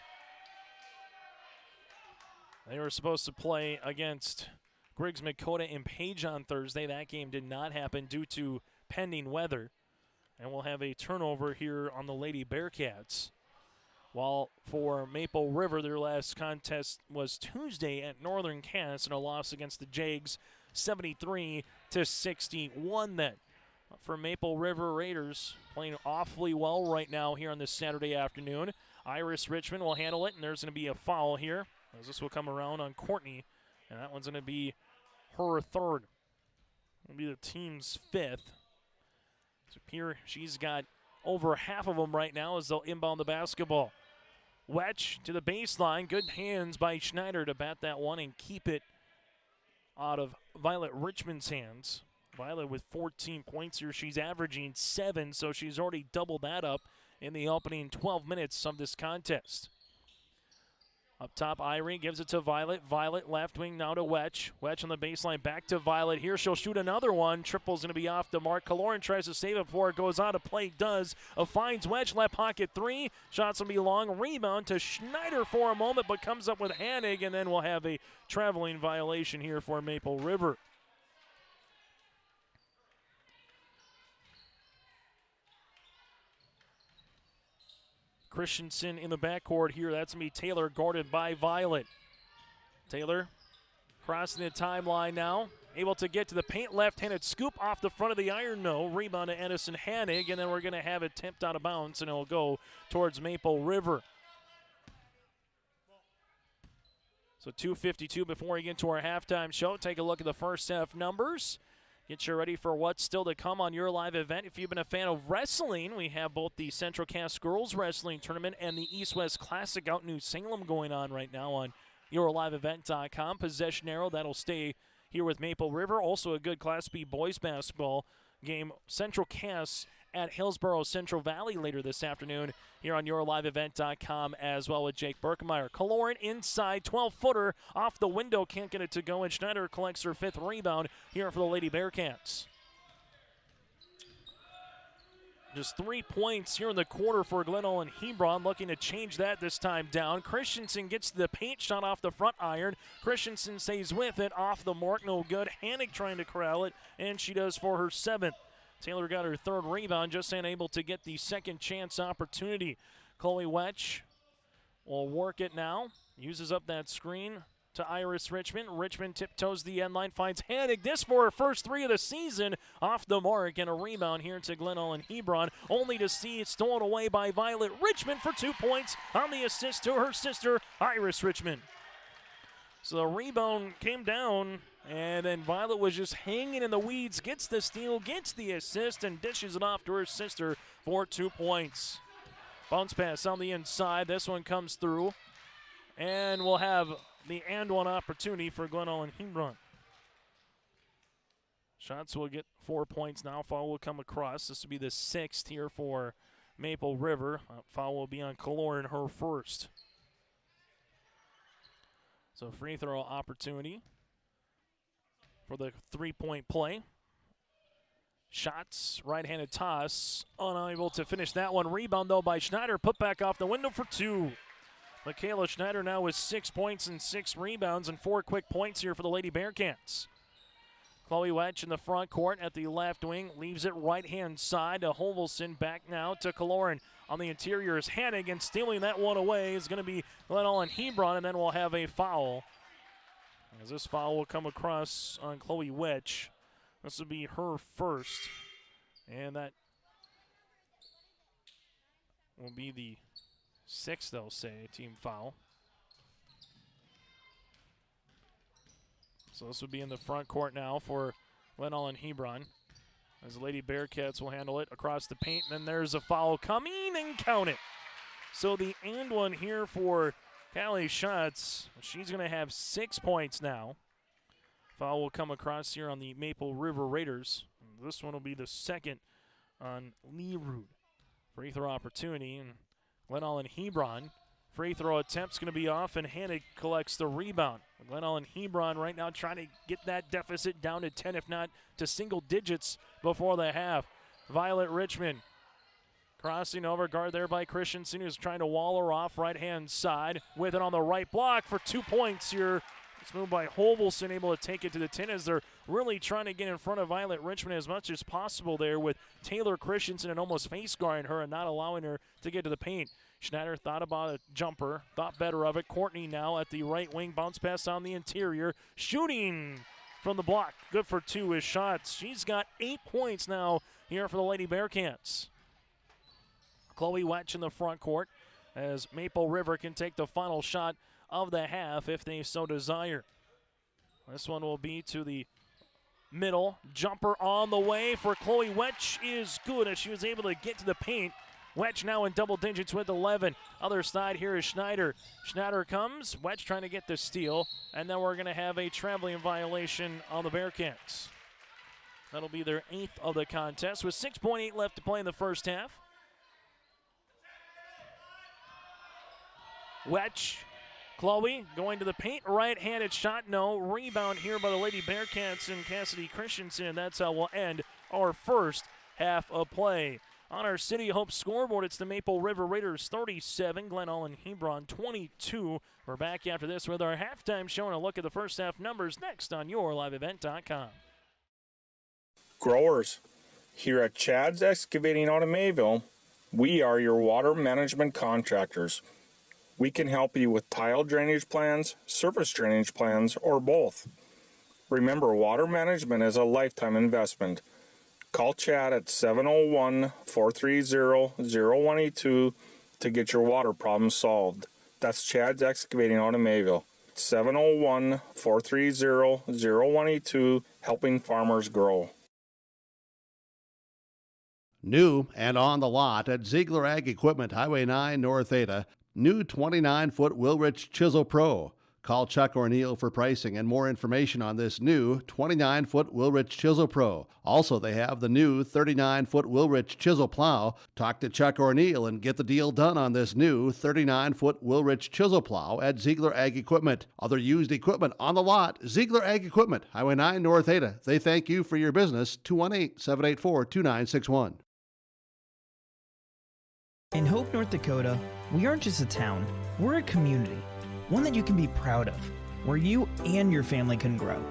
They were supposed to play against Griggs Makota and Page on Thursday. That game did not happen due to pending weather. And we'll have a turnover here on the Lady Bearcats. While for Maple River, their last contest was Tuesday at Northern Cass in a loss against the Jags, 73-61 then. For Maple River Raiders, playing awfully well right now here on this Saturday afternoon. Iris Richmond will handle it, and there's going to be a foul here, as this will come around on Courtney, and that one's going to be her third. It'll be the team's 5th. So here she's got over half of them right now as they'll inbound the basketball. Wedge to the baseline. Good hands by Schneider to bat that one and keep it out of Violet Richmond's hands. Violet with 14 points here. She's averaging 7, so she's already doubled that up in the opening 12 minutes of this contest. Up top, Irie gives it to Violet. Violet left wing now to Wedge. Wedge on the baseline, back to Violet. Here she'll shoot another one. Triple's going to be off the mark. Kaloran tries to save it before it goes out of play. Does. Finds Wedge, left pocket 3. Shots will be long. Rebound to Schneider for a moment, but comes up with Hanig, and then we'll have a traveling violation here for Maple River. Christensen in the backcourt here. That's going to be Taylor guarded by Violet. Taylor crossing the timeline now. Able to get to the paint. Left-handed scoop off the front of the iron. No. Rebound to Edison Hanig. And then we're going to have it tipped out of bounds, and it'll go towards Maple River. So 2:52 before we get to our halftime show. Take a look at the first half numbers. Get you ready for what's still to come on your live event. If you've been a fan of wrestling, we have both the Central Cass Girls Wrestling Tournament and the East-West Classic out in New Salem going on right now on yourliveevent.com. Possession arrow, that'll stay here with Maple River. Also a good Class B boys basketball game. Central Cass at Hillsborough Central Valley later this afternoon here on yourliveevent.com as well with Jake Berkemeyer. Kaloran inside, 12-footer off the window, can't get it to go, and Schneider collects her 5th rebound here for the Lady Bearcats. Just 3 points here in the quarter for Glen-Ullin Hebron, looking to change that this time down. Christensen gets the paint shot off the front iron. Christensen stays with it, off the mark, no good. Hannick trying to corral it, and she does for her 7th. Taylor got her 3rd rebound, just unable to get the second chance opportunity. Chloe Wetch will work it now, uses up that screen to Iris Richmond. Richmond tiptoes the end line, finds Hannick. This for her first 3 of the season, off the mark, and a rebound here to Glen-Ullin Hebron, only to see it stolen away by Violet Richmond for 2 points on the assist to her sister, Iris Richmond. So the rebound came down, and then Violet was just hanging in the weeds, gets the steal, gets the assist, and dishes it off to her sister for 2 points. Bounce pass on the inside. This one comes through, and we'll have the and one opportunity for Glen-Ullin Hebron. Shots will get 4 points now. Foul will come across. This will be the 6th here for Maple River. Foul will be on Kaloran, her 1st. So free throw opportunity for the 3-point play. Shots, right-handed toss, unable to finish that one. Rebound, though, by Schneider. Put back off the window for 2. Michaela Schneider now with 6 points and 6 rebounds and 4 quick points here for the Lady Bearcats. Chloe Wetch in the front court at the left wing, leaves it right-hand side to Hovelson. Back now to Kaloran. On the interior is Hannick, and stealing that one away is going to be Glen-Ullin Hebron, and then we'll have a foul. As this foul will come across on Chloe Wetch. This will be her 1st, and that will be the 6th, they'll say, team foul. So this will be in the front court now for Glen-Ullin Hebron, as the Lady Bearcats will handle it across the paint, and then there's a foul coming, and count it. So the and one here for Callie Schatz. She's going to have 6 points now. Foul will come across here on the Maple River Raiders. This one will be the 2nd on Leerud. Free throw opportunity, and Glen-Ullin Hebron. Free throw attempt's going to be off, and Hannick collects the rebound. Glen-Ullin Hebron right now trying to get that deficit down to 10, if not to single digits before the half. Violet Richmond crossing over, guard there by Christensen, who's trying to wall her off right-hand side. With it on the right block for 2 points here. It's moved by Hovelson, able to take it to the 10 as they're really trying to get in front of Violet Richmond as much as possible there, with Taylor Christensen and almost face guarding her and not allowing her to get to the paint. Schneider thought about a jumper, thought better of it. Courtney now at the right wing, bounce pass on the interior. Shooting from the block, good for 2 is shots. She's got 8 points now here for the Lady Bearcats. Chloe Wetch in the front court as Maple River can take the final shot of the half if they so desire. This one will be to the middle. Jumper on the way for Chloe Wetch is good as she was able to get to the paint. Wetch now in double digits with 11. Other side here is Schneider. Schneider comes. Wetch trying to get the steal. And then we're going to have a traveling violation on the Bearcats. That'll be their 8th of the contest with 6.8 left to play in the first half. Wetch. Chloe going to the paint, right-handed shot, no. Rebound here by the Lady Bearcats and Cassidy Christensen. That's how we'll end our first half of play. On our City Hope scoreboard, it's the Maple River Raiders 37, Glen-Ullin Hebron 22. We're back after this with our halftime show and a look at the first half numbers next on yourliveevent.com. Growers, here at Chad's Excavating out of Mayville, we are your water management contractors. We can help you with tile drainage plans, surface drainage plans, or both. Remember, water management is a lifetime investment. Call Chad at 701-430-0182 to get your water problem solved. That's Chad's Excavating out of Mayville. 701-430-0182, helping farmers grow. New and on the lot at Ziegler Ag Equipment, Highway 9 North Ada, new 29-foot Wilrich Chisel Pro. Call Chuck or Neil for pricing and more information on this new 29-foot Wilrich Chisel Pro. Also, they have the new 39-foot Wilrich Chisel Plow. Talk to Chuck or Neil and get the deal done on this new 39-foot Wilrich Chisel Plow at Ziegler Ag Equipment. Other used equipment on the lot, Ziegler Ag Equipment, Highway 9 North Ada. They thank you for your business. 218-784-2961. In Hope, North Dakota, we aren't just a town, we're a community. One that you can be proud of, where you and your family can grow.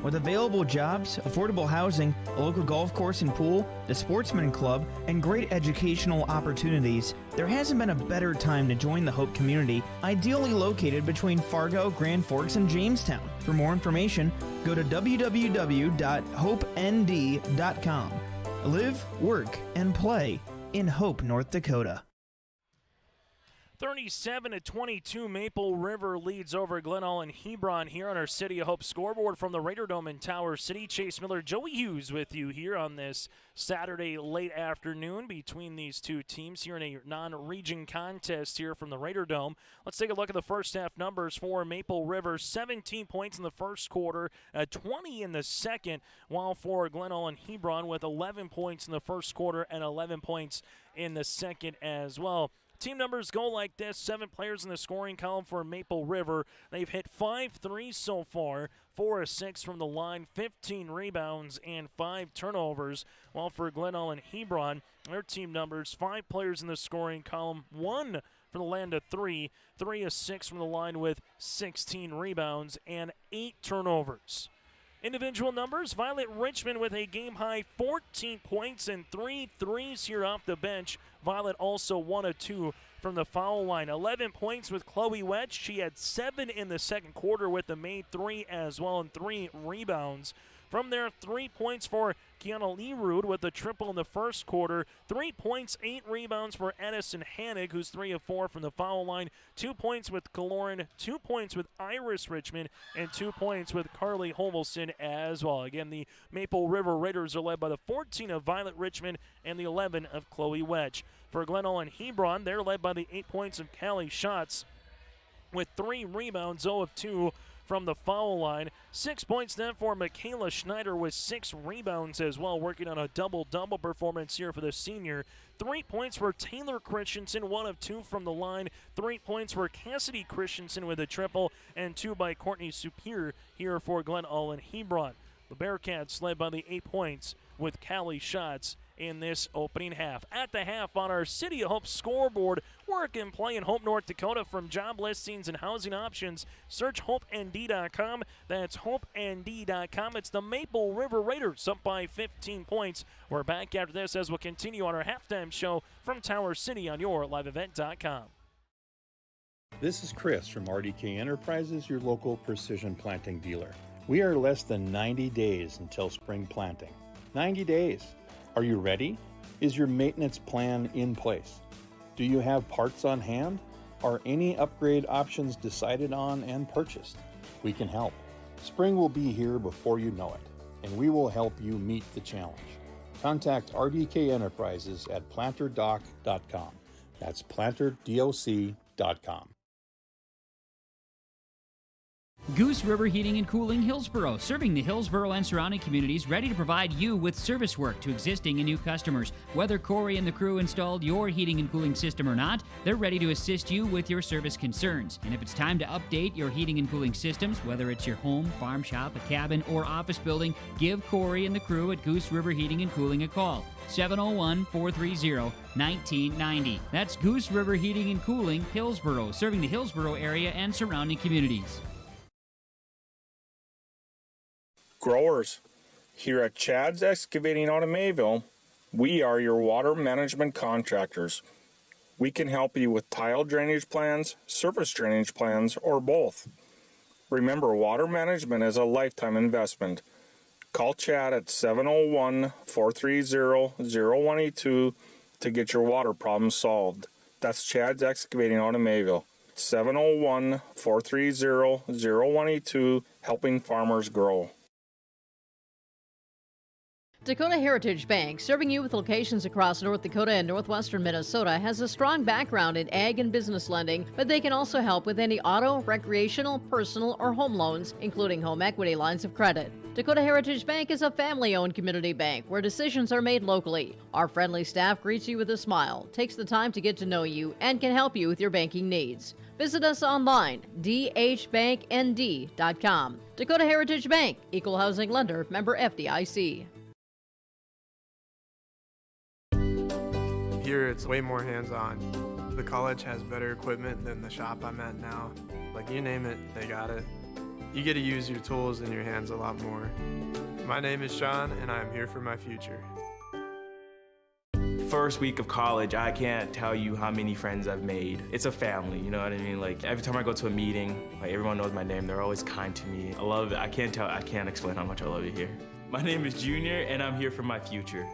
With available jobs, affordable housing, a local golf course and pool, the Sportsman Club, and great educational opportunities, there hasn't been a better time to join the Hope community, ideally located between Fargo, Grand Forks, and Jamestown. For more information, go to www.hopend.com. Live, work, and play in Hope, North Dakota. 37-22, Maple River leads over Glen-Ullin Hebron here on our City of Hope scoreboard from the Raider Dome in Tower City. Chase Miller, Joey Hughes with you here on this Saturday late afternoon between these two teams here in a non-region contest here from the Raider Dome. Let's take a look at the first half numbers for Maple River. 17 points in the first quarter, 20 in the second, while for Glen-Ullin Hebron with 11 points in the first quarter and 11 points in the second as well. Team numbers go like this. 7 players in the scoring column for Maple River. They've hit 5 threes so far, 4 of 6 from the line, 15 rebounds, and 5 turnovers. While for Glen-Ullin Hebron, their team numbers, 5 players in the scoring column, 1 from the land of 3, 3 of 6 from the line with 16 rebounds and 8 turnovers. Individual numbers, Violet Richmond with a game-high 14 points and 3 threes here off the bench. Violet also 1 of 2 from the foul line. 11 points with Chloe Wedge. She had 7 in the second quarter with a made 3 as well and 3 rebounds. From there, 3 points for Kiana Lerud with a triple in the first quarter. 3 points, 8 rebounds for Edison Hannig, who's 3 of 4 from the foul line. 2 points with Kaloran, 2 points with Iris Richmond, and 2 points with Carly Hovelson as well. Again, the Maple River Raiders are led by the 14 of Violet Richmond and the 11 of Chloe Wedge. For Glen-Ullin Hebron, they're led by the 8 points of Callie Schatz with 3 rebounds, 0 of 2 from the foul line. 6 points then for Michaela Schneider with 6 rebounds as well, working on a double-double performance here for the senior. 3 points for Taylor Christensen, 1 of 2 from the line. 3 points for Cassidy Christensen with a triple, and 2 by Courtney Superior here for Glen-Ullin Hebron. The Bearcats led by the 8 points with Callie Schatz in this opening half. At the half on our City of Hope scoreboard, work and play in Hope, North Dakota. From job listings and housing options, search HopeND.com. That's HopeND.com. It's the Maple River Raiders up by 15 points. We're back after this as we'll continue on our halftime show from Tower City on your liveevent.com. This is Chris from RDK Enterprises, your local precision planting dealer. We are less than 90 days until spring planting. 90 days. Are you ready? Is your maintenance plan in place? Do you have parts on hand? Are any upgrade options decided on and purchased? We can help. Spring will be here before you know it, and we will help you meet the challenge. Contact RDK Enterprises at planterdoc.com. That's planterdoc.com. Goose River Heating and Cooling, Hillsboro, serving the Hillsboro and surrounding communities, ready to provide you with service work to existing and new customers. Whether Corey and the crew installed your heating and cooling system or not, they're ready to assist you with your service concerns. And if it's time to update your heating and cooling systems, whether it's your home, farm shop, a cabin, or office building, give Corey and the crew at Goose River Heating and Cooling a call. 701-430-1990. That's Goose River Heating and Cooling, Hillsboro, serving the Hillsboro area and surrounding communities. Growers, here at Chad's Excavating out of Mayville, we are your water management contractors. We can help you with tile drainage plans, surface drainage plans, or both. Remember, water management is a lifetime investment. Call Chad at 701-430-0182 to get your water problems solved. That's Chad's Excavating out of Mayville. 701-430-0182, helping farmers grow. Dakota Heritage Bank, serving you with locations across North Dakota and northwestern Minnesota, has a strong background in ag and business lending, but they can also help with any auto, recreational, personal, or home loans, including home equity lines of credit. Dakota Heritage Bank is a family-owned community bank where decisions are made locally. Our friendly staff greets you with a smile, takes the time to get to know you, and can help you with your banking needs. Visit us online, dhbanknd.com. Dakota Heritage Bank, equal housing lender, member FDIC. Here it's way more hands-on. The college has better equipment than the shop I'm at now. Like you name it, they got it. You get to use your tools and your hands a lot more. My name is Sean and I'm here for my future. First week of college, I can't tell you how many friends I've made. It's a family, you know what I mean? Like every time I go to a meeting, like everyone knows my name. They're always kind to me. I love it. I can't explain how much I love it here. My name is Junior and I'm here for my future.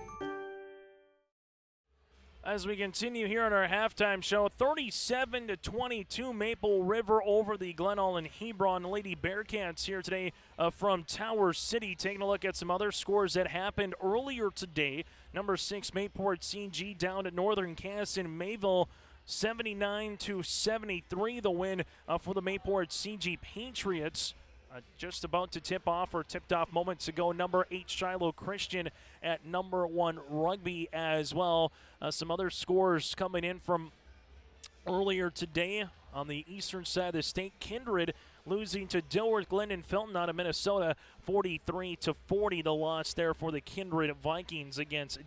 As we continue here on our halftime show, 37-22 Maple River over the Glen-Ullin Hebron Lady Bearcats here today from Tower City. Taking a look at some other scores that happened earlier today. Number 6 Mayport CG down at Northern Cass in Mayville, 79-73. The win for the Mayport CG Patriots. Just about to tip off, or tipped off moments ago, number 8 Shiloh Christian at number 1 Rugby as well. Some other scores coming in from earlier today on the eastern side of the state. Kindred losing to Dilworth Glen and Felton out of Minnesota, 43-40. The loss there for the Kindred Vikings against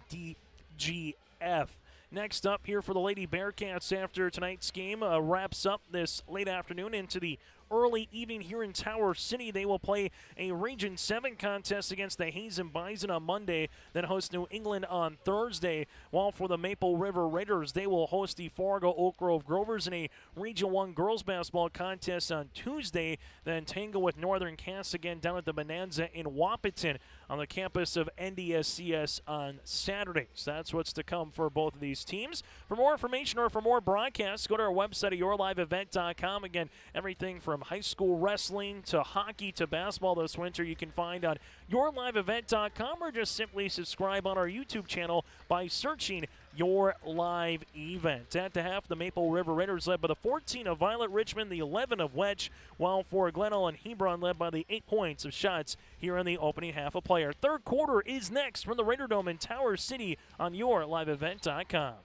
DGF. Next up here for the Lady Bearcats after tonight's game wraps up this late afternoon into the early evening here in Tower City. They will play a Region 7 contest against the Hazen Bison on Monday, then host New England on Thursday. While for the Maple River Raiders, they will host the Fargo Oak Grove Grovers in a Region 1 girls basketball contest on Tuesday, then tangle with Northern Cass again down at the Bonanza in Wahpeton on the campus of NDSCS on Saturday. So that's what's to come for both of these teams. For more information or for more broadcasts, go to our website at yourliveevent.com. Again, everything from high school wrestling to hockey to basketball this winter you can find on yourliveevent.com, or just simply subscribe on our YouTube channel by searching Your Live Event. At the half, the Maple River Raiders led by the 14 of Violet Richmond, the 11 of Wedge, while for Glen-Ullin Hebron led by the 8 points of Shots here in the opening half of play. Our third quarter is next from the Raider Dome in Tower City on yourliveevent.com.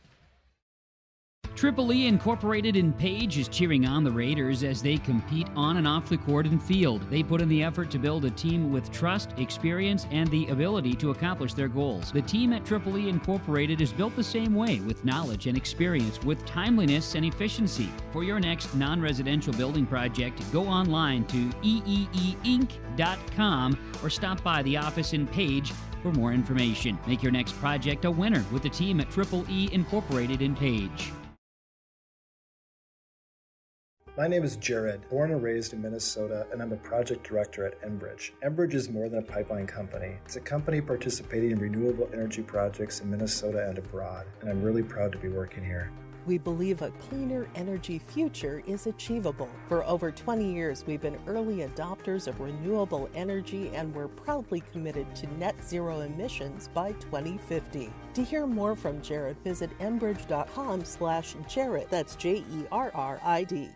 Triple E Incorporated in Page is cheering on the Raiders as they compete on and off the court and field. They put in the effort to build a team with trust, experience, and the ability to accomplish their goals. The team at Triple E Incorporated is built the same way, with knowledge and experience, with timeliness and efficiency. For your next non-residential building project, go online to eeeinc.com or stop by the office in Page for more information. Make your next project a winner with the team at Triple E Incorporated in Page. My name is Jared, born and raised in Minnesota, and I'm a project director at Enbridge. Enbridge is more than a pipeline company. It's a company participating in renewable energy projects in Minnesota and abroad, and I'm really proud to be working here. We believe a cleaner energy future is achievable. For over 20 years, we've been early adopters of renewable energy, and we're proudly committed to net zero emissions by 2050. To hear more from Jared, visit enbridge.com/Jared. That's JERRID.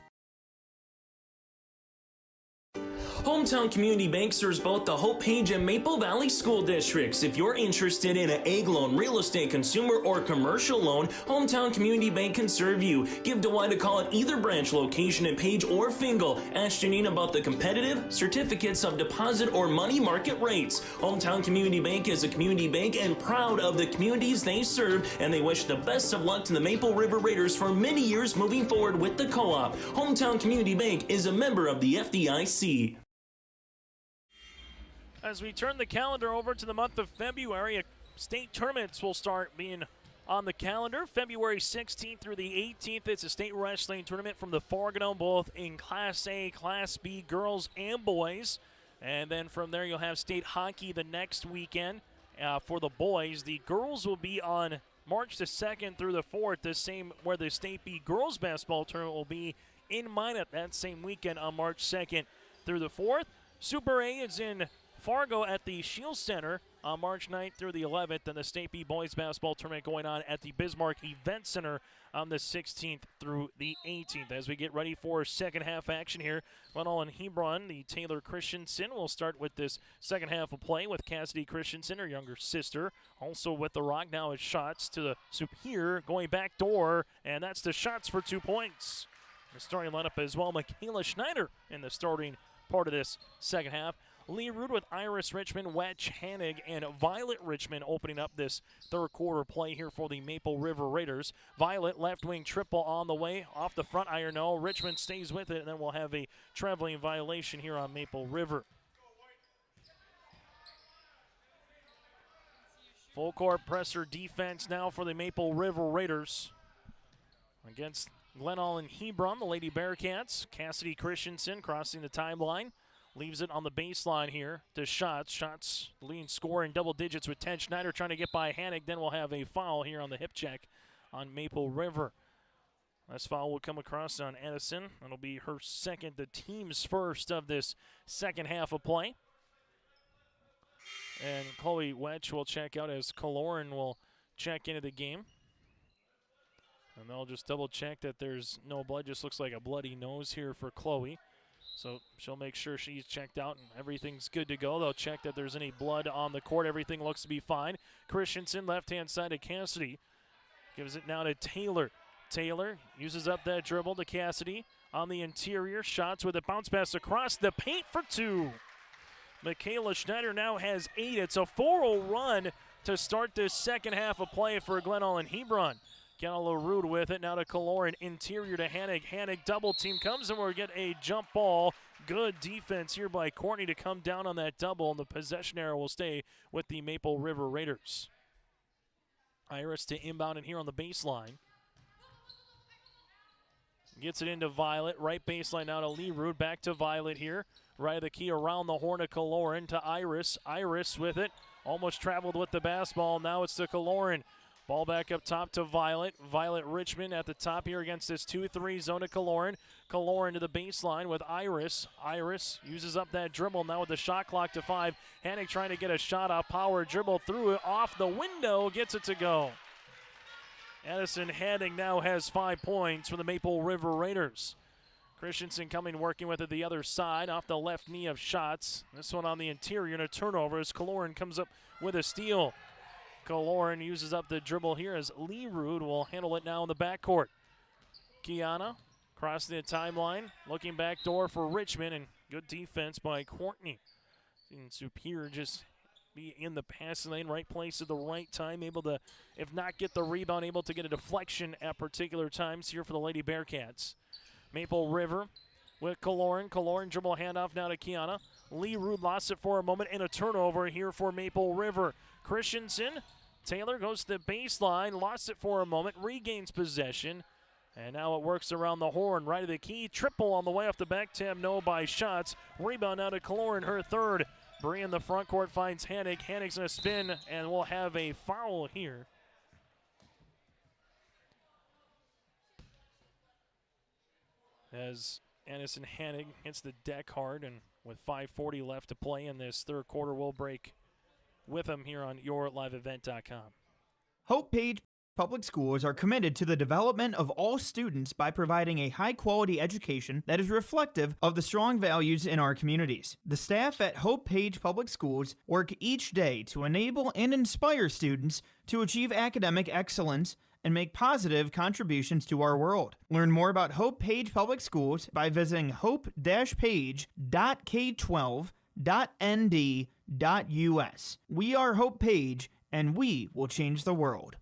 Hometown Community Bank serves both the Hope Page and Maple Valley School Districts. If you're interested in an ag loan, real estate, consumer, or commercial loan, Hometown Community Bank can serve you. Give Dwight a call at either branch location in Page or Fingal. Ask Janine about the competitive certificates of deposit or money market rates. Hometown Community Bank is a community bank and proud of the communities they serve, and they wish the best of luck to the Maple River Raiders for many years moving forward with the co-op. Hometown Community Bank is a member of the FDIC. As we turn the calendar over to the month of February, state tournaments will start being on the calendar. February 16th through the 18th, it's a state wrestling tournament from the Fargo Dome, both in Class A, Class B, girls and boys. And then from there, you'll have state hockey the next weekend for the boys. The girls will be on March the 2nd through the 4th, the same where the State B girls basketball tournament will be in Minot that same weekend on March 2nd through the 4th. Super A is in Fargo at the Shield Center on March 9th through the 11th, and the State B Boys Basketball Tournament going on at the Bismarck Event Center on the 16th through the 18th. As we get ready for second half action here, Glen-Ullin Hebron, the Taylor Christensen will start with this second half of play with Cassidy Christensen, her younger sister, also with the rock. Now it's shots to the Superior, going back door, and that's the shots for 2 points. The starting lineup as well, Michaela Schneider in the starting part of this second half. Lee Rude with Iris Richmond, Wetch Hanig, and Violet Richmond opening up this third quarter play here for the Maple River Raiders. Violet left wing triple on the way, off the front iron. No, Richmond stays with it, and then we'll have a traveling violation here on Maple River. Full court presser defense now for the Maple River Raiders against Glen-Ullin Hebron, the Lady Bearcats. Cassidy Christensen crossing the timeline. Leaves it on the baseline here to Shots. Shots leading score in double digits with 10. Schneider trying to get by Hanig. Then we'll have a foul here on the hip check on Maple River. This foul will come across on Edison. It'll be her second, the team's first of this second half of play. And Chloe Wetch will check out as Kaloran will check into the game. And they'll just double check that there's no blood. Just looks like a bloody nose here for Chloe. So she'll make sure she's checked out and everything's good to go. They'll check that there's any blood on the court. Everything looks to be fine. Christensen, left-hand side to Cassidy. Gives it now to Taylor. Taylor uses up that dribble to Cassidy. On the interior, Shots with a bounce pass across the paint for 2. Michaela Schneider now has 8. It's a 4-0 run to start this second half of play for Glen-Ullin Hebron. Kenala Rude with it, now to Kaloran, interior to Hanig. Hanig double team comes, and we'll get a jump ball. Good defense here by Courtney to come down on that double, and the possession arrow will stay with the Maple River Raiders. Iris to inbound in here on the baseline. Gets it into Violet, right baseline now to Lee Rude, back to Violet here. Right of the key around the horn of Kaloran to Iris. Iris with it, almost traveled with the basketball. Now it's to Kaloran. Ball back up top to Violet. Violet Richmond at the top here against this 2-3 zone to Kaloran. Kaloran to the baseline with Iris. Iris uses up that dribble now with the shot clock to 5. Hanig trying to get a shot off power. Dribble through it off the window. Gets it to go. Addison Hanig now has 5 points for the Maple River Raiders. Christensen coming working with it the other side off the left knee of Shots. This one on the interior and a turnover as Kaloran comes up with a steal. Kaloran uses up the dribble here as Lee Rude will handle it now in the backcourt. Kiana crossing the timeline, looking back door for Richmond, and good defense by Courtney. And Superior just be in the passing lane, right place at the right time, able to, if not get the rebound, able to get a deflection at particular times here for the Lady Bearcats. Maple River with Kaloran. Kaloran dribble handoff now to Kiana. Lee Rude lost it for a moment, and a turnover here for Maple River. Christensen, Taylor goes to the baseline, lost it for a moment, regains possession, and now it works around the horn, right of the key. Triple on the way off the back tab, no by Shots. Rebound now to Kaloran, her third. Bree in the front court finds Hanig. Hanig's going to spin, and we'll have a foul here. As Anderson Hanig hits the deck hard, and with 5:40 left to play in this third quarter, we'll break with him here on YourLiveEvent.com. Hope Page Public Schools are committed to the development of all students by providing a high-quality education that is reflective of the strong values in our communities. The staff at Hope Page Public Schools work each day to enable and inspire students to achieve academic excellence and make positive contributions to our world. Learn more about Hope Page Public Schools by visiting hope-page.k12.nd.us. We are Hope Page, and we will change the world.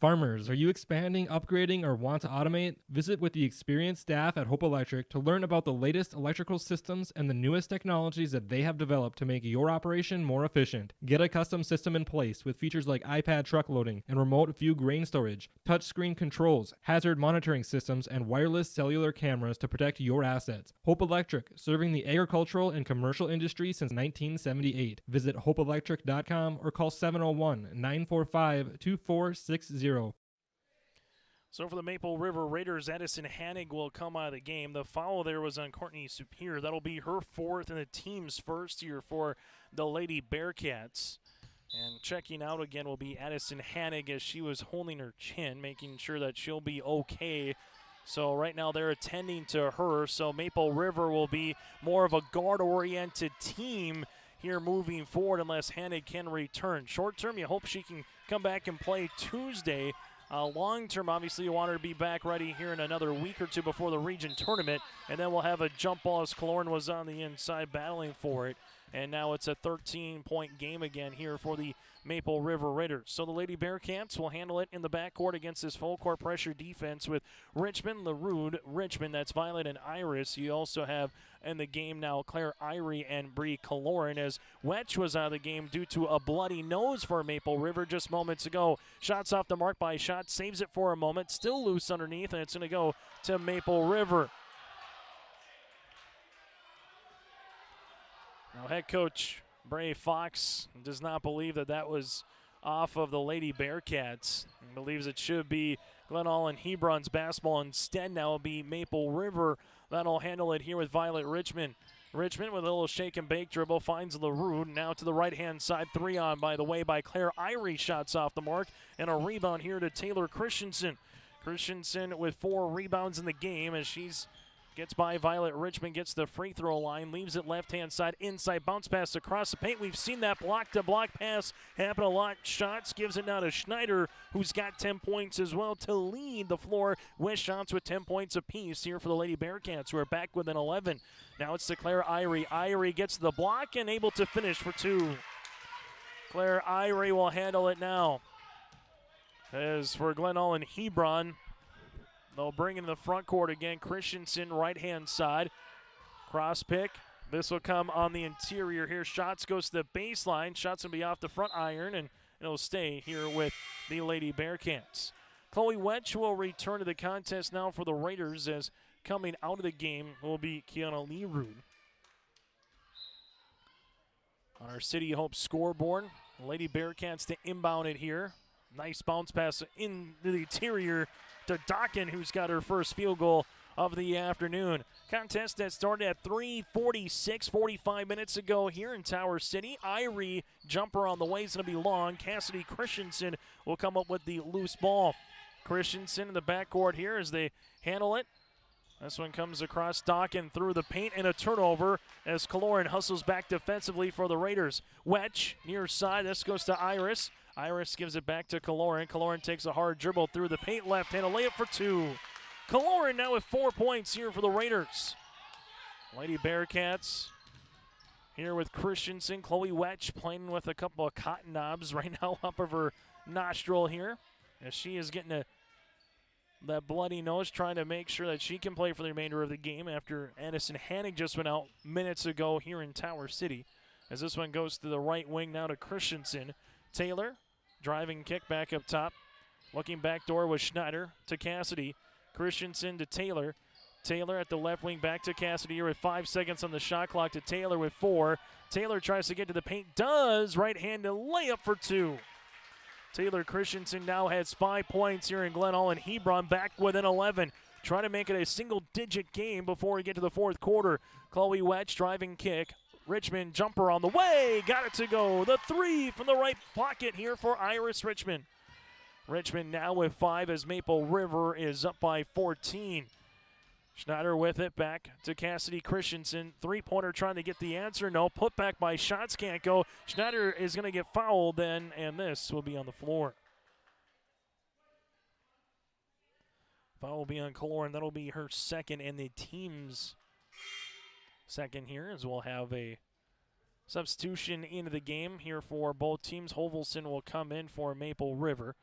Farmers, are you expanding, upgrading, or want to automate? Visit with the experienced staff at Hope Electric to learn about the latest electrical systems and the newest technologies that they have developed to make your operation more efficient. Get a custom system in place with features like iPad truck loading and remote view grain storage, touchscreen controls, hazard monitoring systems, and wireless cellular cameras to protect your assets. Hope Electric, serving the agricultural and commercial industry since 1978. Visit hopeelectric.com or call 701-945-2460. So for the Maple River Raiders, Edison Hannig will come out of the game. The foul there was on Courtney Superior. That'll be her fourth and the team's first here for the Lady Bearcats. And checking out again will be Addison Hannig as she was holding her chin, making sure that she'll be okay. So right now they're attending to her. So Maple River will be more of a guard-oriented team here moving forward unless Hannig can return. Short term, you hope she can come back and play Tuesday. Long term, obviously, you want her to be back ready here in another week or two before the region tournament. And then we'll have a jump ball as Kaloran was on the inside battling for it. And now it's a 13-point game again here for the Maple River Raiders. So the Lady Bearcats will handle it in the backcourt against this full-court pressure defense with Richmond, LaRude, Richmond, that's Violet and Iris. You also have in the game now Claire Irie and Bree Kaloran as Wetch was out of the game due to a bloody nose for Maple River just moments ago. Shots off the mark by Shot, saves it for a moment, still loose underneath, and it's going to go to Maple River. Now head coach Bray Fox does not believe that was off of the Lady Bearcats. He believes it should be Glen-Ullin Hebron's basketball. Instead now will be Maple River that'll handle it here with Violet Richmond. Richmond with a little shake and bake dribble finds LaRue. Now to the right-hand side, 3 on by the way by Claire Irie. Shots off the mark and a rebound here to Taylor Christensen. Christensen with 4 rebounds in the game as she's gets by Violet Richmond, gets the free throw line, leaves it left-hand side, inside, bounce pass across the paint. We've seen that block-to-block pass happen a lot. Shots gives it now to Schneider, who's got 10 points as well to lead the floor with Shots with 10 points apiece here for the Lady Bearcats, who are back within 11. Now it's to Claire Irie. Irie gets the block and able to finish for 2. Claire Irie will handle it now. As for Glen-Ullin Hebron, they'll bring in the front court again. Christensen, right-hand side. Cross pick. This will come on the interior here. Shots goes to the baseline. Shots will be off the front iron, and it'll stay here with the Lady Bearcats. Chloe Wetch will return to the contest now for the Raiders as coming out of the game will be Kiana Leroux. On our City Hope scoreboard, Lady Bearcats to inbound it here. Nice bounce pass in the interior to Dockin, who's got her first field goal of the afternoon. Contest that started at 45 minutes ago here in Tower City. Irie, jumper on the way, is going to be long. Cassidy Christensen will come up with the loose ball. Christensen in the backcourt here as they handle it. This one comes across Dockin through the paint and a turnover as Kaloran hustles back defensively for the Raiders. Wetch near side. This goes to Iris. Iris gives it back to Kaloran. Kaloran takes a hard dribble through the paint left hand, a layup for 2. Kaloran now with 4 points here for the Raiders. Lady Bearcats here with Christensen. Chloe Wetch playing with a couple of cotton knobs right now up of her nostril here as she is getting that bloody nose, trying to make sure that she can play for the remainder of the game after Addison Hannig just went out minutes ago here in Tower City. As this one goes to the right wing now to Christensen. Taylor, driving kick back up top. Looking back door with Schneider to Cassidy. Christensen to Taylor. Taylor at the left wing back to Cassidy here with 5 seconds on the shot clock to Taylor with 4. Taylor tries to get to the paint. Does. Right-handed layup for 2. Taylor Christensen now has 5 points here in Glen-Ullin Hebron, back within 11. Trying to make it a single-digit game before we get to the fourth quarter. Chloe Wetch driving kick. Richmond jumper on the way. Got it to go. The 3 from the right pocket here for Iris Richmond. Richmond now with 5 as Maple River is up by 14. Schneider with it back to Cassidy Christensen. 3-pointer trying to get the answer. No. Put back by Shots can't go. Schneider is going to get fouled then, and this will be on the floor. Foul will be on Kaloran. That'll be her second and the team's second here, as we'll have a substitution into the game here for both teams. Hovelson will come in for Maple River,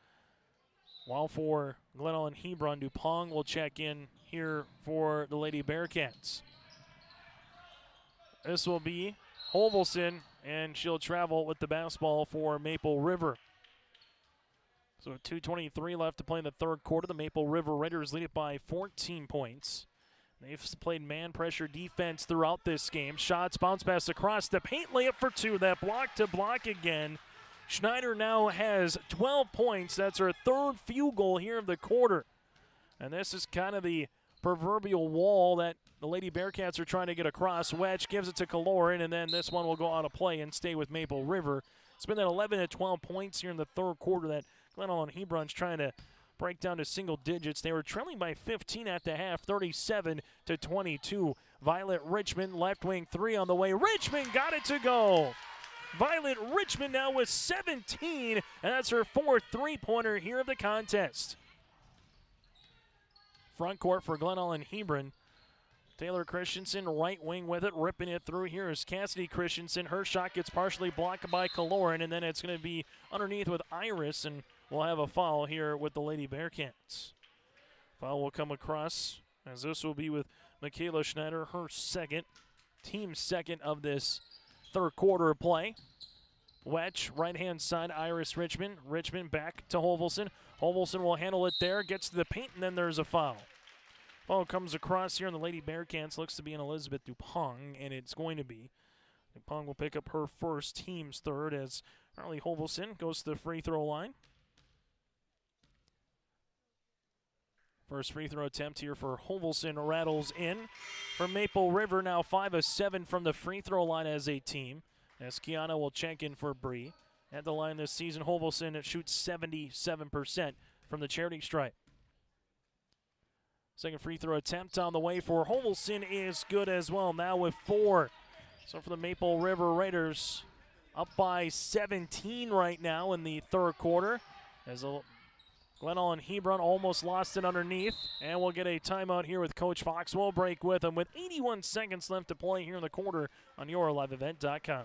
while for Glen-Ullin Hebron, Dupong will check in here for the Lady Bearcats. This will be Hovelson, and she'll travel with the basketball for Maple River. So 2:23 left to play in the third quarter. The Maple River Raiders lead it by 14 points. They've played man pressure defense throughout this game. Shots, bounce pass across the paint, layup for 2. That block to block again. Schneider now has 12 points. That's her third field goal here of the quarter. And this is kind of the proverbial wall that the Lady Bearcats are trying to get across. Wedge gives it to Kaloran, and then this one will go out of play and stay with Maple River. It's been at 11 to 12 points here in the third quarter that Glen-Ullin Hebron's trying to break down to single digits. They were trailing by 15 at the half, 37 to 22. Violet Richmond, left wing three on the way. Richmond got it to go. Violet Richmond now with 17, and that's her fourth three-pointer here of the contest. Front court for Glen-Ullin Hebron. Taylor Christensen, right wing with it, ripping it through. Here is Cassidy Christensen. Her shot gets partially blocked by Kaloran, and then it's going to be underneath with Iris, and we'll have a foul here with the Lady Bearcats. Foul will come across, as this will be with Michaela Schneider, her second, team second of this third quarter of play. Wedge, right-hand side, Iris Richmond. Richmond back to Hovelson. Hovelson will handle it there, gets to the paint, and then there's a foul. Foul comes across here, and the Lady Bearcats looks to be an Elizabeth Dupong, and it's going to be. Dupong will pick up her first, team's third, as Harley Hovelson goes to the free throw line. First free throw attempt here for Hovelson rattles in. For Maple River, now 5 of 7 from the free throw line as a team. As Kiana will check in for Bree. At the line this season, Hovelson shoots 77% from the charity stripe. Second free throw attempt on the way for Hovelson is good as well, now with 4. So for the Maple River Raiders, up by 17 right now in the third quarter. As Glen-Ullin Hebron almost lost it underneath. And we'll get a timeout here with Coach Fox. We'll break with him with 81 seconds left to play here in the quarter on YourLiveEvent.com.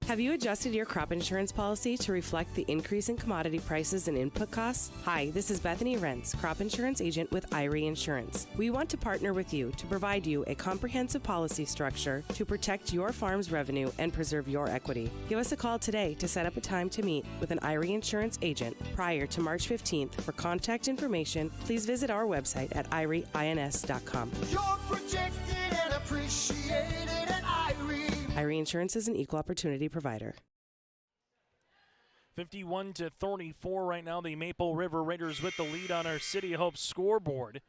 Have you adjusted your crop insurance policy to reflect the increase in commodity prices and input costs? Hi, this is Bethany Rentz, crop insurance agent with IRE Insurance. We want to partner with you to provide you a comprehensive policy structure to protect your farm's revenue and preserve your equity. Give us a call today to set up a time to meet with an IRE Insurance agent prior to March 15th. For contact information, please visit our website at ireins.com. You're protected and appreciated at IRE. IRE Insurance is an equal opportunity provider. 51 to 34 right now. The Maple River Raiders with the lead on our City of Hope scoreboard.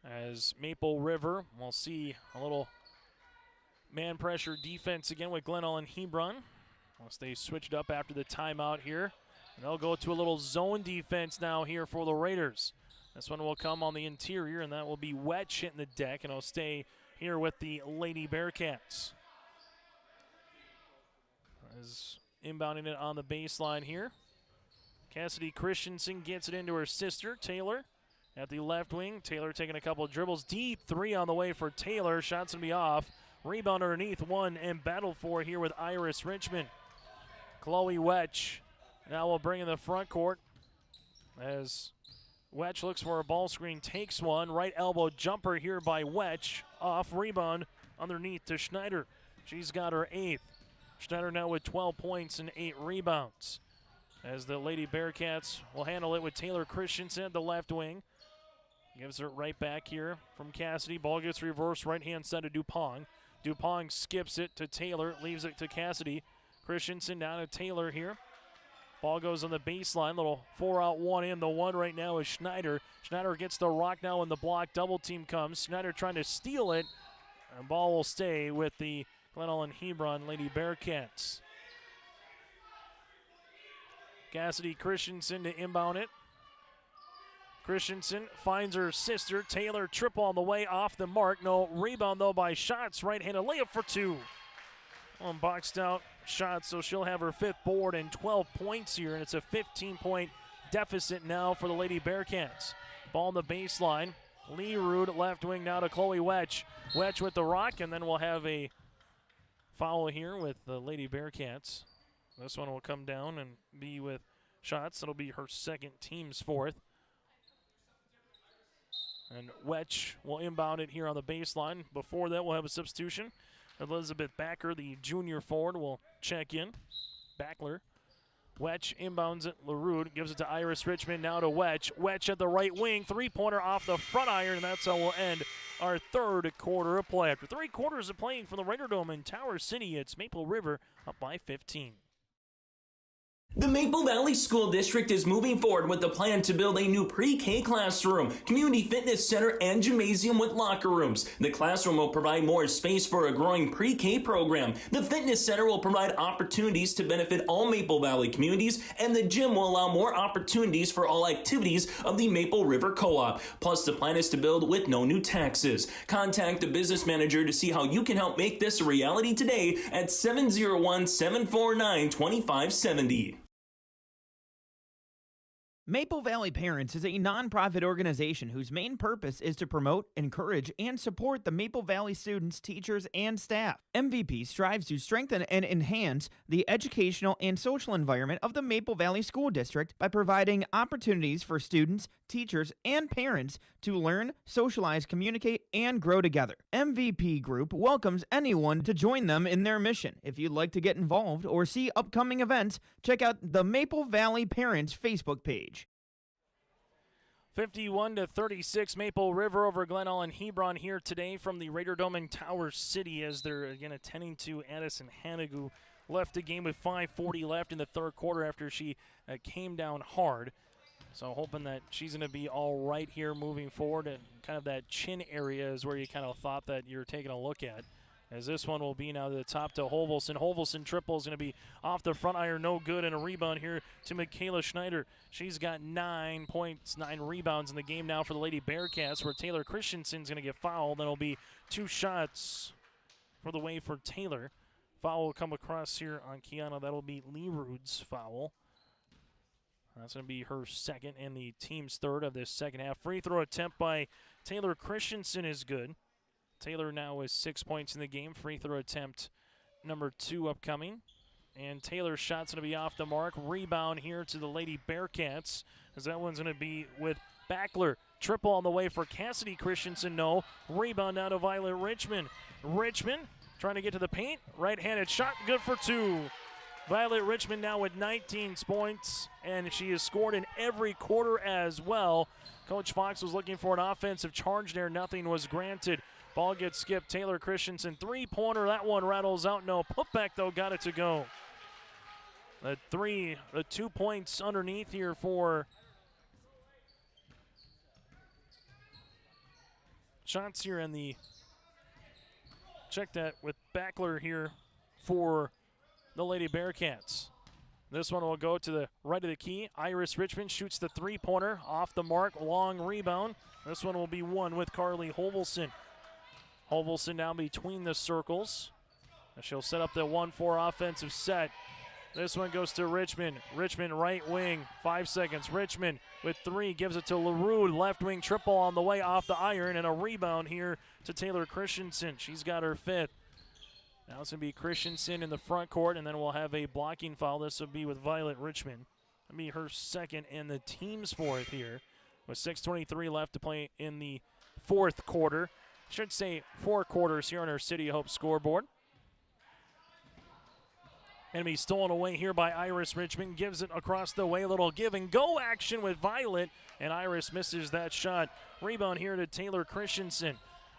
As Maple River, we'll see a little man pressure defense again with Glen-Ullin Hebron. Once they switched up after the timeout here. And they'll go to a little zone defense now here for the Raiders. This one will come on the interior, and that will be Wedge hitting the deck, and it'll stay here with the Lady Bearcats. Is inbounding it on the baseline here. Cassidy Christensen gets it into her sister, Taylor, at the left wing. Taylor taking a couple of dribbles. Deep three on the way for Taylor. Shots going to be off. Rebound underneath one and battle for here with Iris Richmond. Chloe Wedge now will bring in the front court as Wedge looks for a ball screen, takes one. Right elbow jumper here by Wedge. Off rebound underneath to Schneider. She's got her 8th. Schneider now with 12 points and 8 rebounds. As the Lady Bearcats will handle it with Taylor Christensen at the left wing. Gives it right back here from Cassidy. Ball gets reversed right-hand side to Dupong. Dupong skips it to Taylor, leaves it to Cassidy. Christensen down to Taylor here. Ball goes on the baseline. Little 4-out, 1 in. The one right now is Schneider. Schneider gets the rock now when the block. Double team comes. Schneider trying to steal it. And ball will stay with the Glen-Ullin Hebron Lady Bearcats. Cassidy Christensen to inbound it. Christensen finds her sister. Taylor triple on the way, off the mark. No rebound though by Shots. Right-handed layup for 2. On boxed out shot, so she'll have her 5th board and 12 points here, and it's a 15-point deficit now for the Lady Bearcats. Ball on the baseline. Lee Rude left wing now to Chloe Wedge. Wedge with the rock, and then we'll have a foul here with the Lady Bearcats. This one will come down and be with Shots. It'll be her second, team's 4th. And Wedge will inbound it here on the baseline. Before that, we'll have a substitution. Elizabeth Backer, the junior forward, will check in. Backler. Wedge inbounds it. LaRude gives it to Iris Richmond. Now to Wedge. Wedge at the right wing. Three-pointer off the front iron, and that's how we'll end our third quarter of play. After 3 quarters of playing from the Raider Dome in Tower City, it's Maple River up by 15. The Maple Valley School District is moving forward with the plan to build a new pre-K classroom, community fitness center, and gymnasium with locker rooms. The classroom will provide more space for a growing pre-K program. The fitness center will provide opportunities to benefit all Maple Valley communities, and the gym will allow more opportunities for all activities of the Maple River Co-op. Plus, the plan is to build with no new taxes. Contact the business manager to see how you can help make this a reality today at 701-749-2570. Maple Valley Parents is a nonprofit organization whose main purpose is to promote, encourage, and support the Maple Valley students, teachers, and staff. MVP strives to strengthen and enhance the educational and social environment of the Maple Valley School District by providing opportunities for students, teachers, and parents to learn, socialize, communicate, and grow together. MVP Group welcomes anyone to join them in their mission. If you'd like to get involved or see upcoming events, check out the Maple Valley Parents Facebook page. 51-36, Maple River over Glen-Ullin Hebron here today from the Raider Dome in Tower City as they're again attending to Addison Hannigu. Left the game with 5:40 left in the third quarter after she came down hard. So hoping that she's going to be all right here moving forward, and kind of that chin area is where you kind of thought that you're taking a look at. As this one will be now to the top to Holvelson. Holvelson triple is going to be off the front iron, no good, and a rebound here to Michaela Schneider. She's got 9 points, 9 rebounds in the game now for the Lady Bearcats, where Taylor Christensen's going to get fouled. Then it'll be 2 shots for the way for Taylor. Foul will come across here on Kiana. That'll be Leerood's foul. That's going to be her second and the team's third of this second half. Free throw attempt by Taylor Christensen is good. Taylor now with 6 points in the game. Free throw attempt number 2 upcoming. And Taylor's shot's going to be off the mark. Rebound here to the Lady Bearcats, as that one's going to be with Backler. Triple on the way for Cassidy Christensen, no. Rebound now to Violet Richmond. Richmond trying to get to the paint. Right-handed shot, good for 2. Violet Richmond now with 19 points, and she has scored in every quarter as well. Coach Fox was looking for an offensive charge there. Nothing was granted. Ball gets skipped. Taylor Christensen, three-pointer. That one rattles out. No putback, though. Got it to go. The 2 points underneath here for shots here in the check that with Backler here for the Lady Bearcats. This one will go to the right of the key. Iris Richmond shoots the three-pointer off the mark. Long rebound. This one will be won with Carly Holvelson. Holvelson now between the circles. She'll set up the 1-4 offensive set. This one goes to Richmond. Richmond right wing, 5 seconds. Richmond with 3, gives it to LaRue. Left wing triple on the way off the iron, and a rebound here to Taylor Christensen. She's got her 5th. Now it's going to be Christensen in the front court, and then we'll have a blocking foul. This will be with Violet Richmond. That'll be her 2nd and the team's 4th here. With 6:23 left to play in the 4th quarter. Should say 4 quarters here on our City of Hope scoreboard. Going to be stolen away here by Iris Richmond. Gives it across the way. A little give and go action with Violet. And Iris misses that shot. Rebound here to Taylor Christensen.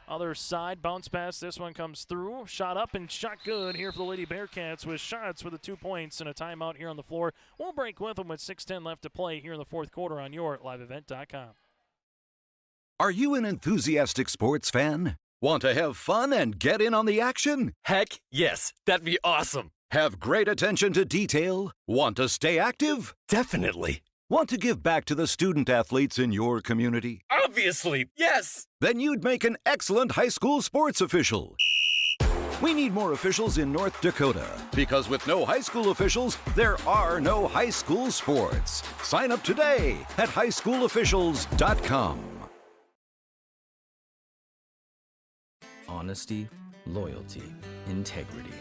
Other side, bounce pass. This one comes through. Shot up and shot good here for the Lady Bearcats with shots for the 2 points and a timeout here on the floor. We'll break with them with 6:10 left to play here in the 4th quarter on your liveevent.com. Are you an enthusiastic sports fan? Want to have fun and get in on the action? Heck yes, that'd be awesome. Have great attention to detail? Want to stay active? Definitely. Want to give back to the student athletes in your community? Obviously, yes. Then you'd make an excellent high school sports official. We need more officials in North Dakota, because with no high school officials, there are no high school sports. Sign up today at highschoolofficials.com. Honesty, loyalty, integrity.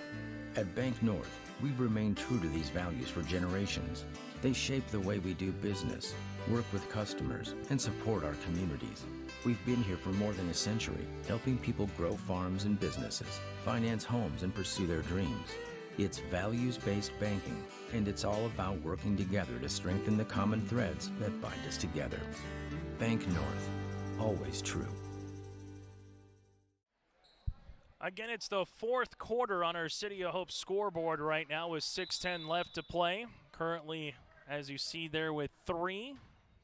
At Bank North, we've remained true to these values for generations. They shape the way we do business, work with customers, and support our communities. We've been here for more than a century, helping people grow farms and businesses, finance homes, and pursue their dreams. It's values-based banking, and it's all about working together to strengthen the common threads that bind us together. Bank North, always true. Again, it's the 4th quarter on our City of Hope scoreboard right now with 6:10 left to play. currently, as you see there, with 3.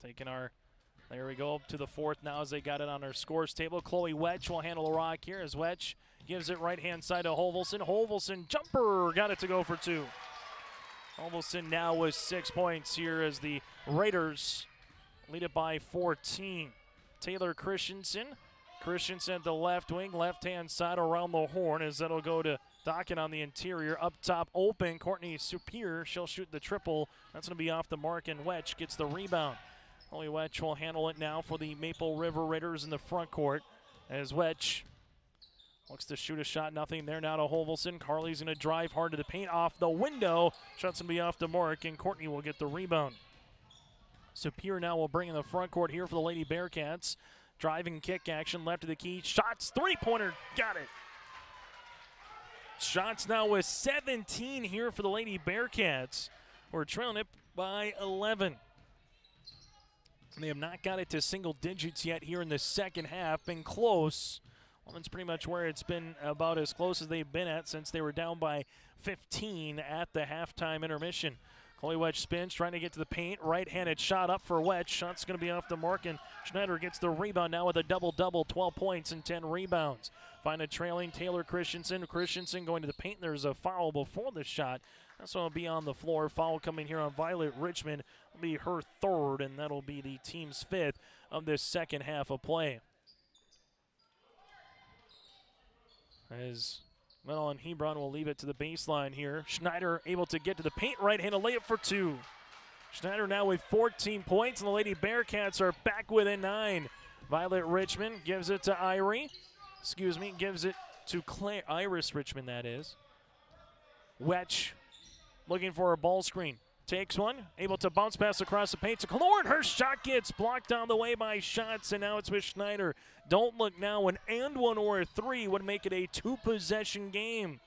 There we go, up to the 4th now as they got it on our scores table. Chloe Wetch will handle the rock here as Wetch gives it right-hand side to Hovelson. Hovelson, jumper, got it to go for 2. Hovelson now with 6 points here as the Raiders lead it by 14. Taylor Christensen. Christensen at the left wing, left-hand side around the horn as that'll go to Dockett on the interior. Up top open, Courtney Superior. She'll shoot the triple. That's going to be off the mark, and Wetch gets the rebound. Chloe Wetch will handle it now for the Maple River Raiders in the front court as Wetch looks to shoot a shot. Nothing there now to Hovelson. Carly's going to drive hard to the paint off the window. Shot's going to be off the mark, and Courtney will get the rebound. Superior now will bring in the front court here for the Lady Bearcats. Driving kick action, left of the key. Shots, three-pointer, got it. Shots now with 17 here for the Lady Bearcats. We're trailing it by 11. And they have not got it to single digits yet here in the second half. Been close. Well, that's pretty much where it's been, about as close as they've been at since they were down by 15 at the halftime intermission. Chloe Wetch spins, trying to get to the paint. Right-handed shot up for Wetch. Shot's going to be off the mark, and Schneider gets the rebound now with a double-double, 12 points and 10 rebounds. Find a trailing Taylor Christensen. Christensen going to the paint. There's a foul before the shot. That's going to be on the floor. Foul coming here on Violet Richmond. Will be her 3rd, and that'll be the team's 5th of this second half of play. As Glen-Ullin Hebron will leave it to the baseline here. Schneider able to get to the paint, right-handed layup for 2. Schneider now with 14 points, and the Lady Bearcats are back within 9. Violet Richmond gives it to gives it to Iris Richmond, that is. Wetch looking for a ball screen. Takes one, able to bounce pass across the paint to Kalorn. Her shot gets blocked down the way by Shots, and now it's with Schneider. Don't look now, an and one or a 3 would make it a 2-possession game.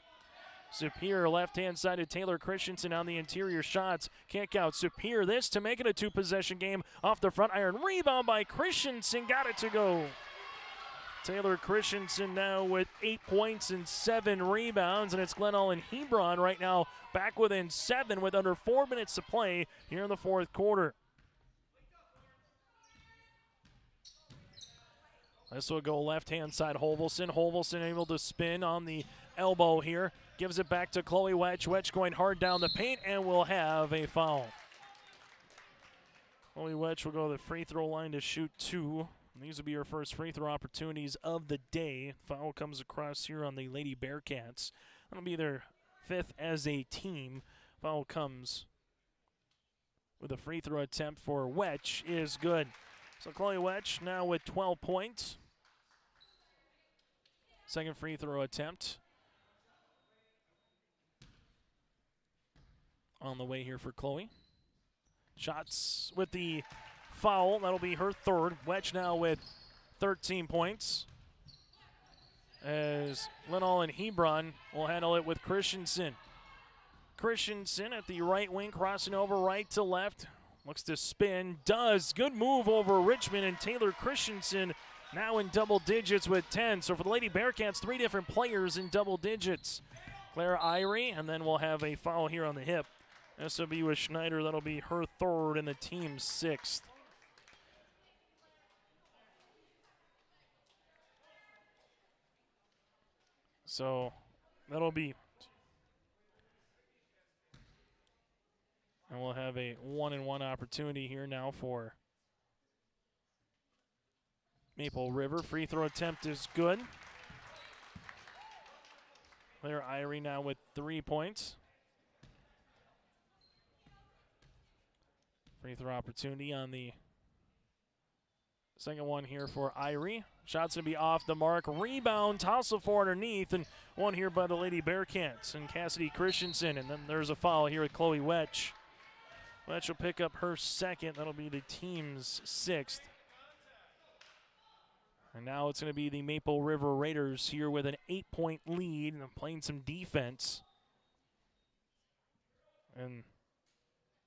Superior left-hand side to Taylor Christensen on the interior. Shots, kick out. Superior this to make it a 2-possession game. Off the front iron, rebound by Christensen, got it to go. Taylor Christensen now with 8 points and 7 rebounds, and it's Glen-Ullin Hebron right now back within 7 with under 4 minutes to play here in the 4th quarter. This will go left-hand side, Hovelson. Hovelson able to spin on the elbow here. Gives it back to Chloe Wetch. Wetch going hard down the paint, and will have a foul. Chloe Wetch will go to the free throw line to shoot 2. And these will be her first free throw opportunities of the day. Foul comes across here on the Lady Bearcats. That'll be their 5th as a team. Foul comes with a free throw attempt for Wetch is good. So Chloe Wetch now with 12 points. Second free throw attempt on the way here for Chloe. Shots with the foul. That'll be her 3rd. Wetch now with 13 points. As Glen-Ullin Hebron will handle it with Christensen. Christensen at the right wing, crossing over right to left. Looks to spin. Does. Good move over Richmond, and Taylor Christensen now in double digits with 10. So for the Lady Bearcats, 3 different players in double digits. Claire Irie, and then we'll have a foul here on the hip. This will be with Schneider. That'll be her 3rd and the team's 6th. So that'll be, and we'll have a 1-and-1 opportunity here now for Maple River. Free throw attempt is good. Claire Irie now with 3 points. Free throw opportunity on the second one here for Irie. Shot's going to be off the mark. Rebound, tussle for underneath, and one here by the Lady Bearcats and Cassidy Christensen. And then there's a foul here with Chloe Wetch. Wetch will pick up her 2nd. That'll be the team's 6th. And now it's going to be the Maple River Raiders here with an 8-point lead and playing some defense. And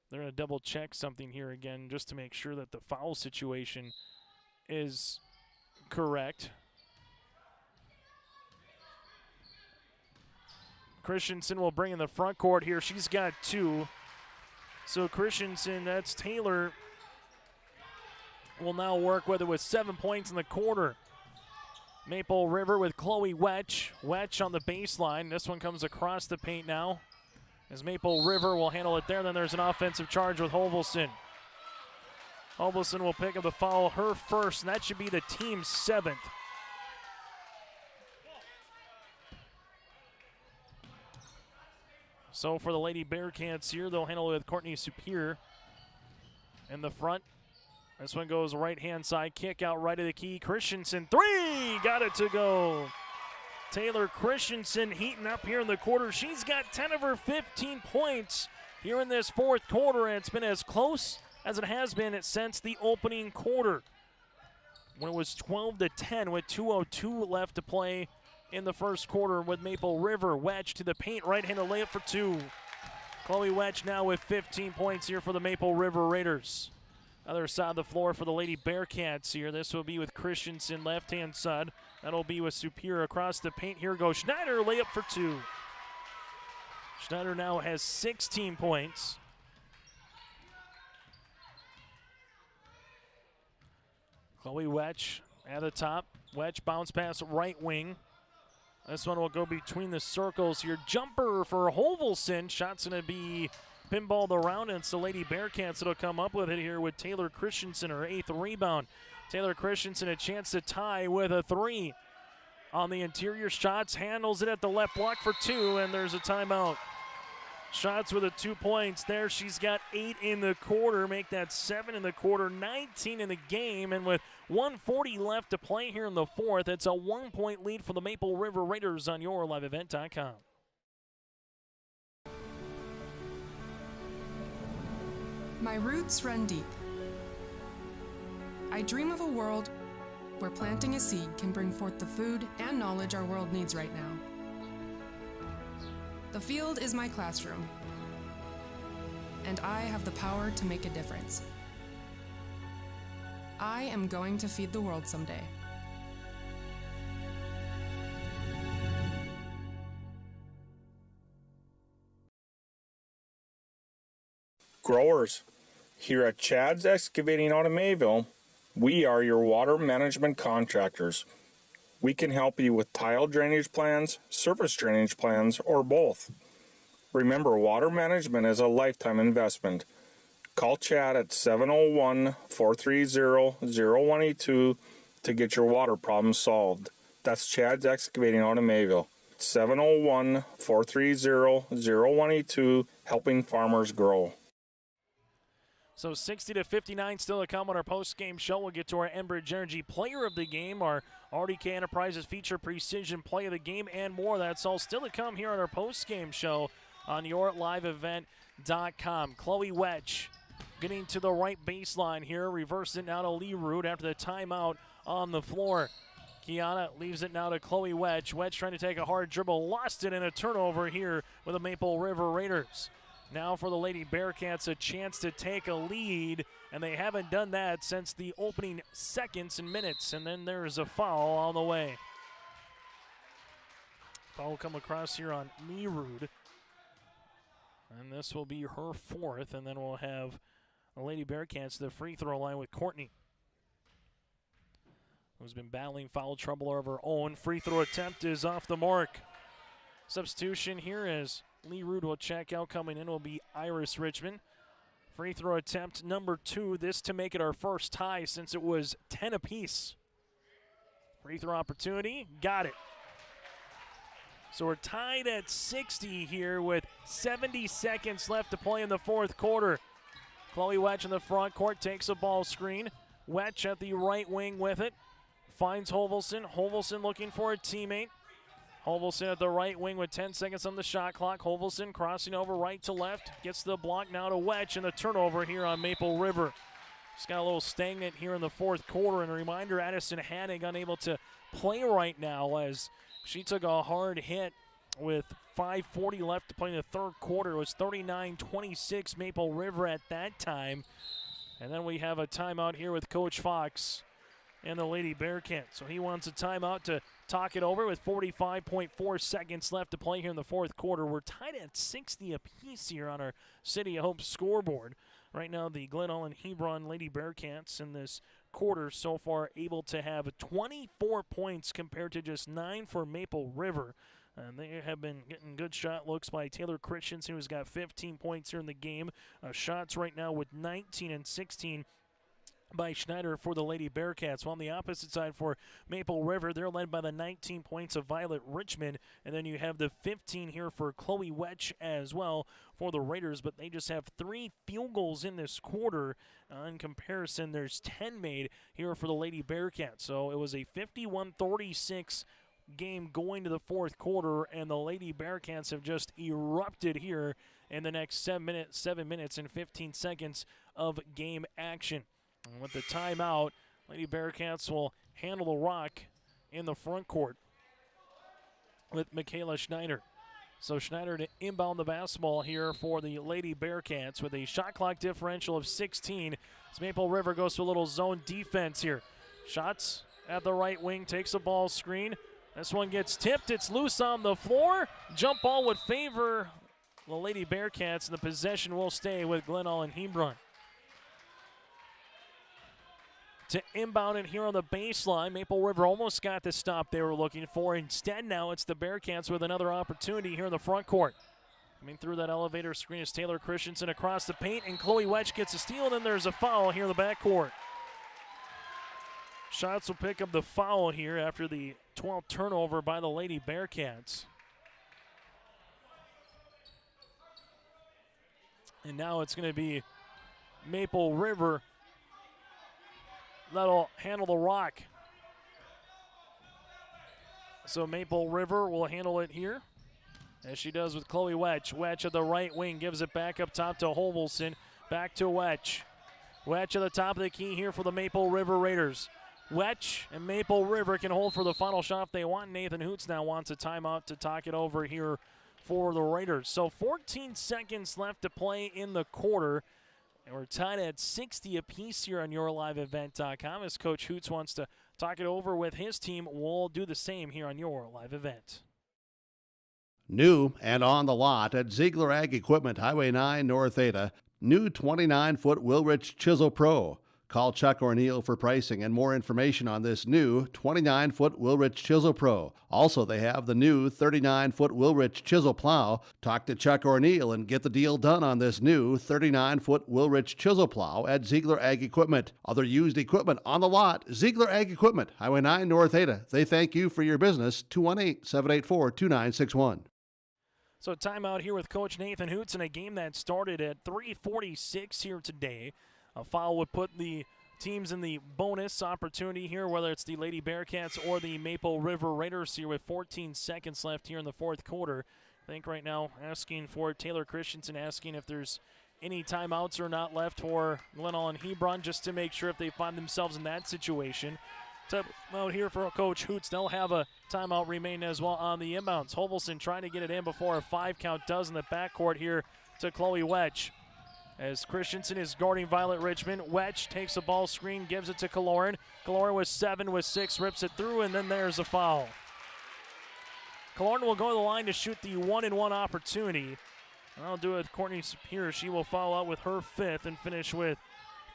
they're going to double check something here again just to make sure that the foul situation is correct. Christensen will bring in the front court here. She's got 2. So Christensen, that's Taylor, will now work with it with 7 points in the quarter. Maple River with Chloe Wetch. Wetch on the baseline. This one comes across the paint now as Maple River will handle it there. Then there's an offensive charge with Hovelson. Hovelson will pick up the foul, her first, and that should be the team's 7th. So for the Lady Bearcats here, they'll handle it with Courtney Superior in the front. This one goes right-hand side, kick out right of the key. Christensen, 3, got it to go. Taylor Christensen heating up here in the quarter. She's got 10 of her 15 points here in this fourth quarter, and it's been as close as it has been since the opening quarter, when it was 12-10 with 2:02 left to play in the first quarter with Maple River. Wedge to the paint, right-handed layup for 2. Chloe Wedge now with 15 points here for the Maple River Raiders. Other side of the floor for the Lady Bearcats here. This will be with Christensen left-hand side. That'll be with Superior across the paint. Here goes Schneider, layup for 2. Schneider now has 16 points. Chloe Wedge at the top. Wedge bounce pass right wing. This one will go between the circles here. Jumper for Hovelson. Shot's going to be pinballed around, and it's the Lady Bearcats that'll come up with it here with Taylor Christensen, her 8th rebound. Taylor Christensen a chance to tie with a 3. On the interior shots, handles it at the left block for 2, and there's a timeout. Shots with the 2 points there. She's got 8 in the quarter, make that 7 in the quarter, 19 in the game, and with 1:40 left to play here in the fourth, it's a 1-point lead for the Maple River Raiders on YourLiveEvent.com. My roots run deep. I dream of a world where planting a seed can bring forth the food and knowledge our world needs right now. The field is my classroom, and I have the power to make a difference. I am going to feed the world someday. Growers, here at Chad's Excavating out of Mayville, we are your water management contractors. We can help you with tile drainage plans, surface drainage plans, or both. Remember, water management is a lifetime investment. Call Chad at 701-430-0182 to get your water problems solved. That's Chad's Excavating out of Mayville. 701-430-0182, helping farmers grow. So 60-59 still to come on our post-game show. We'll get to our Enbridge Energy Player of the Game, our RDK Enterprises Feature Precision Play of the Game, and more. That's all still to come here on our post-game show on YourLiveEvent.com. Chloe Wedge getting to the right baseline here. Reverse it now to Lee Root after the timeout on the floor. Kiana leaves it now to Chloe Wedge. Wedge trying to take a hard dribble, lost it in a turnover here with the Maple River Raiders. Now for the Lady Bearcats, a chance to take a lead, and they haven't done that since the opening seconds and minutes. And then there's a foul on the way. Foul will come across here on Nerud. And this will be her 4th, and then we'll have the Lady Bearcats to the free throw line with Courtney, who's been battling foul trouble of her own. Free throw attempt is off the mark. Substitution here as Lee Rood will check out. Coming in will be Iris Richmond. Free throw attempt number 2. This to make it our first tie since it was 10 apiece. Free throw opportunity. Got it. So we're tied at 60 here with 70 seconds left to play in the fourth quarter. Chloe Wedge in the front court takes a ball screen. Wedge at the right wing with it. Finds Hovelson. Hovelson looking for a teammate. Hovelson at the right wing with 10 seconds on the shot clock. Hovelson crossing over right to left. Gets the block now to Wedge, and the turnover here on Maple River. Just got a little stagnant here in the fourth quarter. And a reminder, Addison Hannig unable to play right now as she took a hard hit with 5:40 left to play in the third quarter. It was 39-26 Maple River at that time. And then we have a timeout here with Coach Fox. and the Lady Bearcats. So he wants a timeout to talk it over with 45.4 seconds left to play here in the fourth quarter. We're tied at 60 apiece here on our City of Hope scoreboard. Right now, the Glen-Ullin Hebron Lady Bearcats in this quarter so far able to have 24 points compared to just 9 for Maple River. And they have been getting good shot looks by Taylor Christensen, who's got 15 points here in the game. Shots right now with 19 and 16 by Schneider for the Lady Bearcats. While on the opposite side for Maple River, they're led by the 19 points of Violet Richmond. And then you have the 15 here for Chloe Wetch as well for the Raiders. But they just have 3 field goals in this quarter. In comparison, there's 10 made here for the Lady Bearcats. So it was a 51-36 game going to the fourth quarter, and the Lady Bearcats have just erupted here in the next 7 minutes and 15 seconds of game action. And with the timeout, Lady Bearcats will handle the rock in the front court with Michaela Schneider. So Schneider to inbound the basketball here for the Lady Bearcats with a shot clock differential of 16. As Maple River goes to a little zone defense here. Shots at the right wing, takes a ball screen. This one gets tipped. It's loose on the floor. Jump ball would favor the Lady Bearcats, and the possession will stay with Glen-Ullin Hebron. To inbound it here on the baseline, Maple River almost got the stop they were looking for. Instead, now it's the Bearcats with another opportunity here in the front court. Coming through that elevator screen is Taylor Christensen across the paint, and Chloe Wetch gets a steal, and then there's a foul here in the backcourt. Shots will pick up the foul here after the 12th turnover by the Lady Bearcats. And now it's going to be Maple River that'll handle the rock. So Maple River will handle it here, as she does with Chloe Wetch. Wetch at the right wing gives it back up top to Hovelson. Back to Wetch. Wetch at the top of the key here for the Maple River Raiders. Wetch and Maple River can hold for the final shot if they want. Nathan Hoots now wants a timeout to talk it over here for the Raiders. So 14 seconds left to play in the quarter. And we're tied at 60 apiece here on YourLiveEvent.com. As Coach Hoots wants to talk it over with his team, we'll do the same here on Your Live Event. New and on the lot at Ziegler Ag Equipment, Highway 9 North Ada. New 29-foot Wilrich Chisel Pro. Call Chuck or Neil for pricing and more information on this new 29-foot Wilrich Chisel Pro. Also, they have the new 39-foot Wilrich Chisel Plow. Talk to Chuck or Neil and get the deal done on this new 39-foot Wilrich Chisel Plow at Ziegler Ag Equipment. Other used equipment on the lot, Ziegler Ag Equipment, Highway 9 North Ada. They thank you for your business, 218-784-2961. So timeout here with Coach Nathan Hoots in a game that started at 3:46 here today. A foul would put the teams in the bonus opportunity here, whether it's the Lady Bearcats or the Maple River Raiders here with 14 seconds left here in the fourth quarter. I think right now asking for Taylor Christensen, asking if there's any timeouts or not left for Glen-Ullin Hebron, just to make sure if they find themselves in that situation. Timeout here for Coach Hoots. They'll have a timeout remain as well on the inbounds. Hovelson trying to get it in before a 5 count does in the backcourt here to Chloe Wetch. As Christensen is guarding Violet Richmond. Wetch takes a ball screen, gives it to Kaloran. Kaloran with 7 with 6, rips it through, and then there's a foul. Kaloran will go to the line to shoot the 1-and-1 opportunity. I'll do it with Courtney Sapir. She will foul out with her 5th and finish with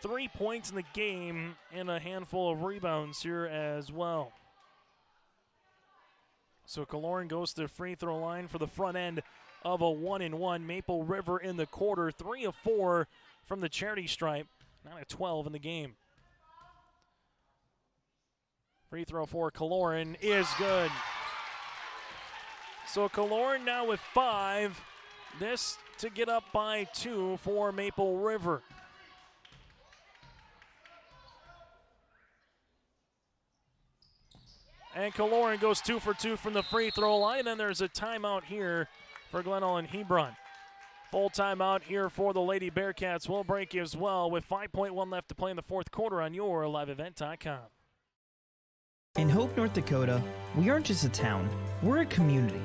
3 points in the game and a handful of rebounds here as well. So Kaloran goes to the free throw line for the front end of a 1-and-1. Maple River in the quarter, 3 of 4 from the charity stripe, 9 of 12 in the game. Free throw for Kaloran is good. So Kaloran now with 5. This to get up by 2 for Maple River. And Kaloran goes 2 for 2 from the free throw line. And then there's a timeout here for Glen-Ullin Hebron. Full timeout here for the Lady Bearcats will break as well with 5.1 left to play in the fourth quarter on YourLiveEvent.com. In Hope, North Dakota, we aren't just a town, we're a community,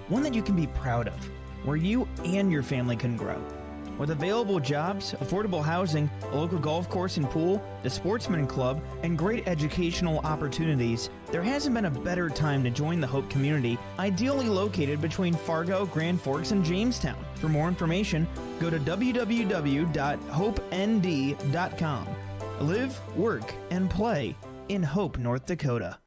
one that you can be proud of, where you and your family can grow. With available jobs, affordable housing, a local golf course and pool, the Sportsman Club, and great educational opportunities, there hasn't been a better time to join the Hope community, ideally located between Fargo, Grand Forks, and Jamestown. For more information, go to www.hopend.com. Live, work, and play in Hope, North Dakota.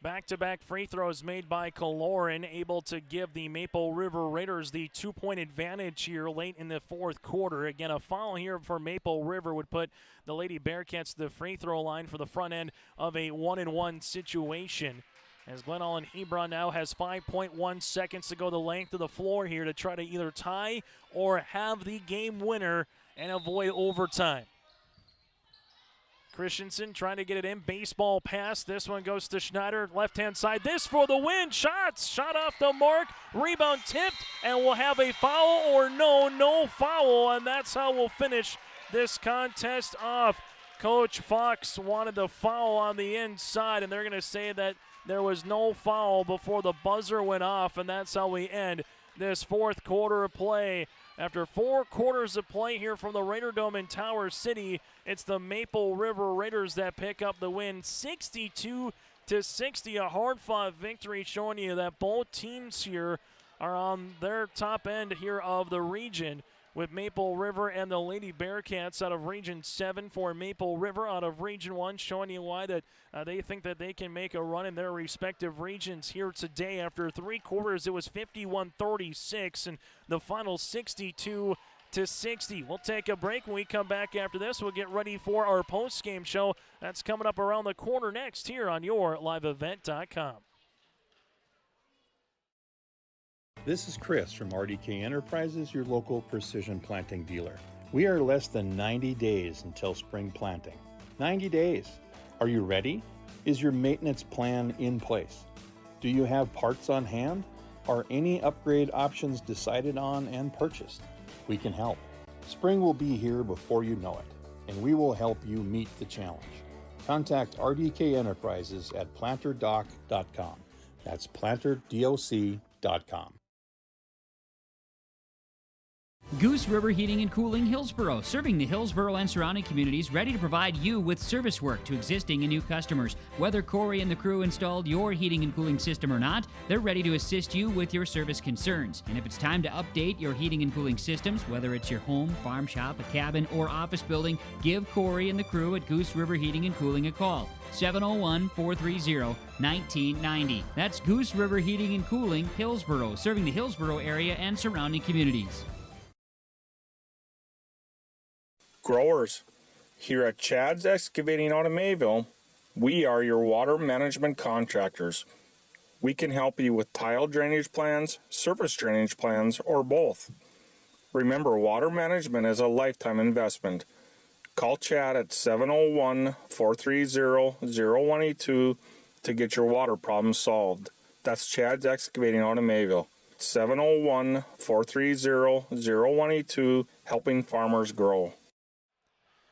Back-to-back free throws made by Glen-Ullin, able to give the Maple River Raiders the 2-point advantage here late in the fourth quarter. Again, a foul here for Maple River would put the Lady Bearcats to the free throw line for the front end of a 1-and-1 situation. As Glen-Ullin Hebron now has 5.1 seconds to go the length of the floor here to try to either tie or have the game winner and avoid overtime. Christensen trying to get it in. Baseball pass. This one goes to Schneider. Left-hand side. This for the win. Shots. Shot off the mark. Rebound tipped. And we'll have a foul or no foul. And that's how we'll finish this contest off. Coach Fox wanted the foul on the inside. And they're going to say that there was no foul before the buzzer went off. And that's how we end this fourth quarter of play. After 4 quarters of play here from the Raider Dome in Tower City, it's the Maple River Raiders that pick up the win, 62-60, a hard-fought victory, showing you that both teams here are on their top end here of the region, with Maple River and the Lady Bearcats out of Region 7 for Maple River out of Region 1, showing you why that they think that they can make a run in their respective regions here today. After 3 quarters, it was 51-36, and the final 62-60. We'll take a break. When we come back after this, we'll get ready for our post-game show. That's coming up around the corner next here on YourLiveEvent.com. This is Chris from RDK Enterprises, your local precision planting dealer. We are less than 90 days until spring planting. 90 days. Are you ready? Is your maintenance plan in place? Do you have parts on hand? Are any upgrade options decided on and purchased? We can help. Spring will be here before you know it, and we will help you meet the challenge. Contact RDK Enterprises at planterdoc.com. That's planterdoc.com. Goose River Heating and Cooling Hillsboro, serving the Hillsboro and surrounding communities, ready to provide you with service work to existing and new customers. Whether Corey and the crew installed your heating and cooling system or not, they're ready to assist you with your service concerns. And if it's time to update your heating and cooling systems, whether it's your home, farm shop, a cabin, or office building, give Corey and the crew at Goose River Heating and Cooling a call. 701-430-1990. That's Goose River Heating and Cooling, Hillsboro, serving the Hillsboro area and surrounding communities. Growers, here at Chad's Excavating out of Mayville, we are your water management contractors. We can help you with tile drainage plans, surface drainage plans, or both. Remember, water management is a lifetime investment. Call Chad at 701-430-0182 to get your water problem solved. That's Chad's Excavating out of Mayville. 701-430-0182, helping farmers grow.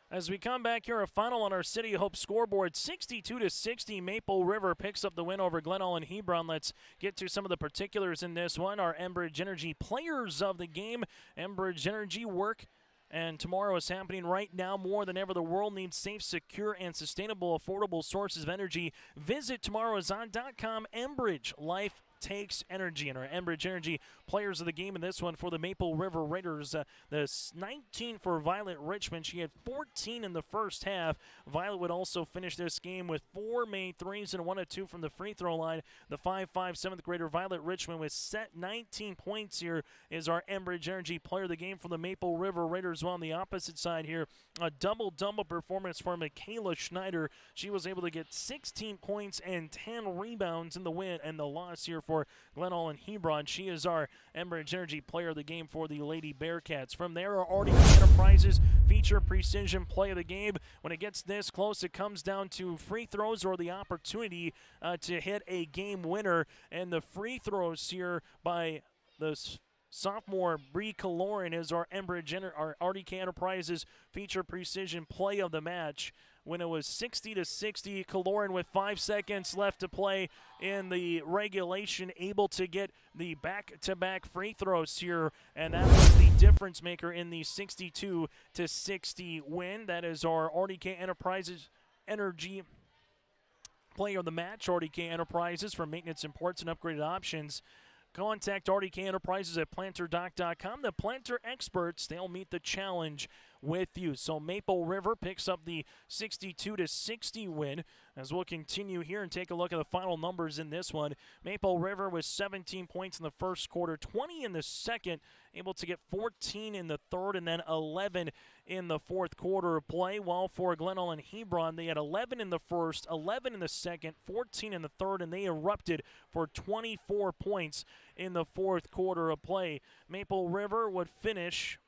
As we come back here, a final on our City of Hope scoreboard, 62-60, Maple River picks up the win over Glen-Ullin Hebron. Let's get to some of the particulars in this one. Our Enbridge Energy players of the game. Enbridge Energy work, and tomorrow is happening right now. More than ever, the world needs safe, secure, and sustainable, affordable sources of energy. Visit tomorrowison.com. Enbridge, life takes energy. And our Enbridge Energy players of the game in this one for the Maple River Raiders. The 19 for Violet Richmond. She had 14 in the first half. Violet would also finish this game with 4 made threes and 1 of 2 from the free throw line. The 5'5", 7th grader Violet Richmond with set 19 points here is our Enbridge Energy player of the game for the Maple River Raiders. Well, on the opposite side here, a double-double performance for Michaela Schneider. She was able to get 16 points and 10 rebounds in the win and the loss here for Glen-Ullin Hebron. She is our Enbridge Energy player of the game for the Lady Bearcats. From there, our RDK Enterprises feature precision play of the game. When it gets this close, it comes down to free throws or the opportunity to hit a game winner. And the free throws here by the sophomore Bree Glen-Ullin is our RDK Enterprises feature precision play of the match. when it was 60-60. Glen-Ullin with 5 seconds left to play in the regulation, able to get the back-to-back free throws here, and that was the difference maker in the 62-60 win. That is our RDK Enterprises Energy Player of the Match. RDK Enterprises for maintenance and parts and upgraded options. Contact RDK Enterprises at planterdoc.com. The Planter experts, they'll meet the challenge with you. So Maple River picks up the 62-60 win. As we'll continue here and take a look at the final numbers in this one. Maple River with 17 points in the first quarter, 20 in the second, able to get 14 in the third, and then 11 in the fourth quarter of play. While for Glen-Ullin Hebron, they had 11 in the first, 11 in the second, 14 in the third, and they erupted for 24 points in the fourth quarter of play. Maple River would finish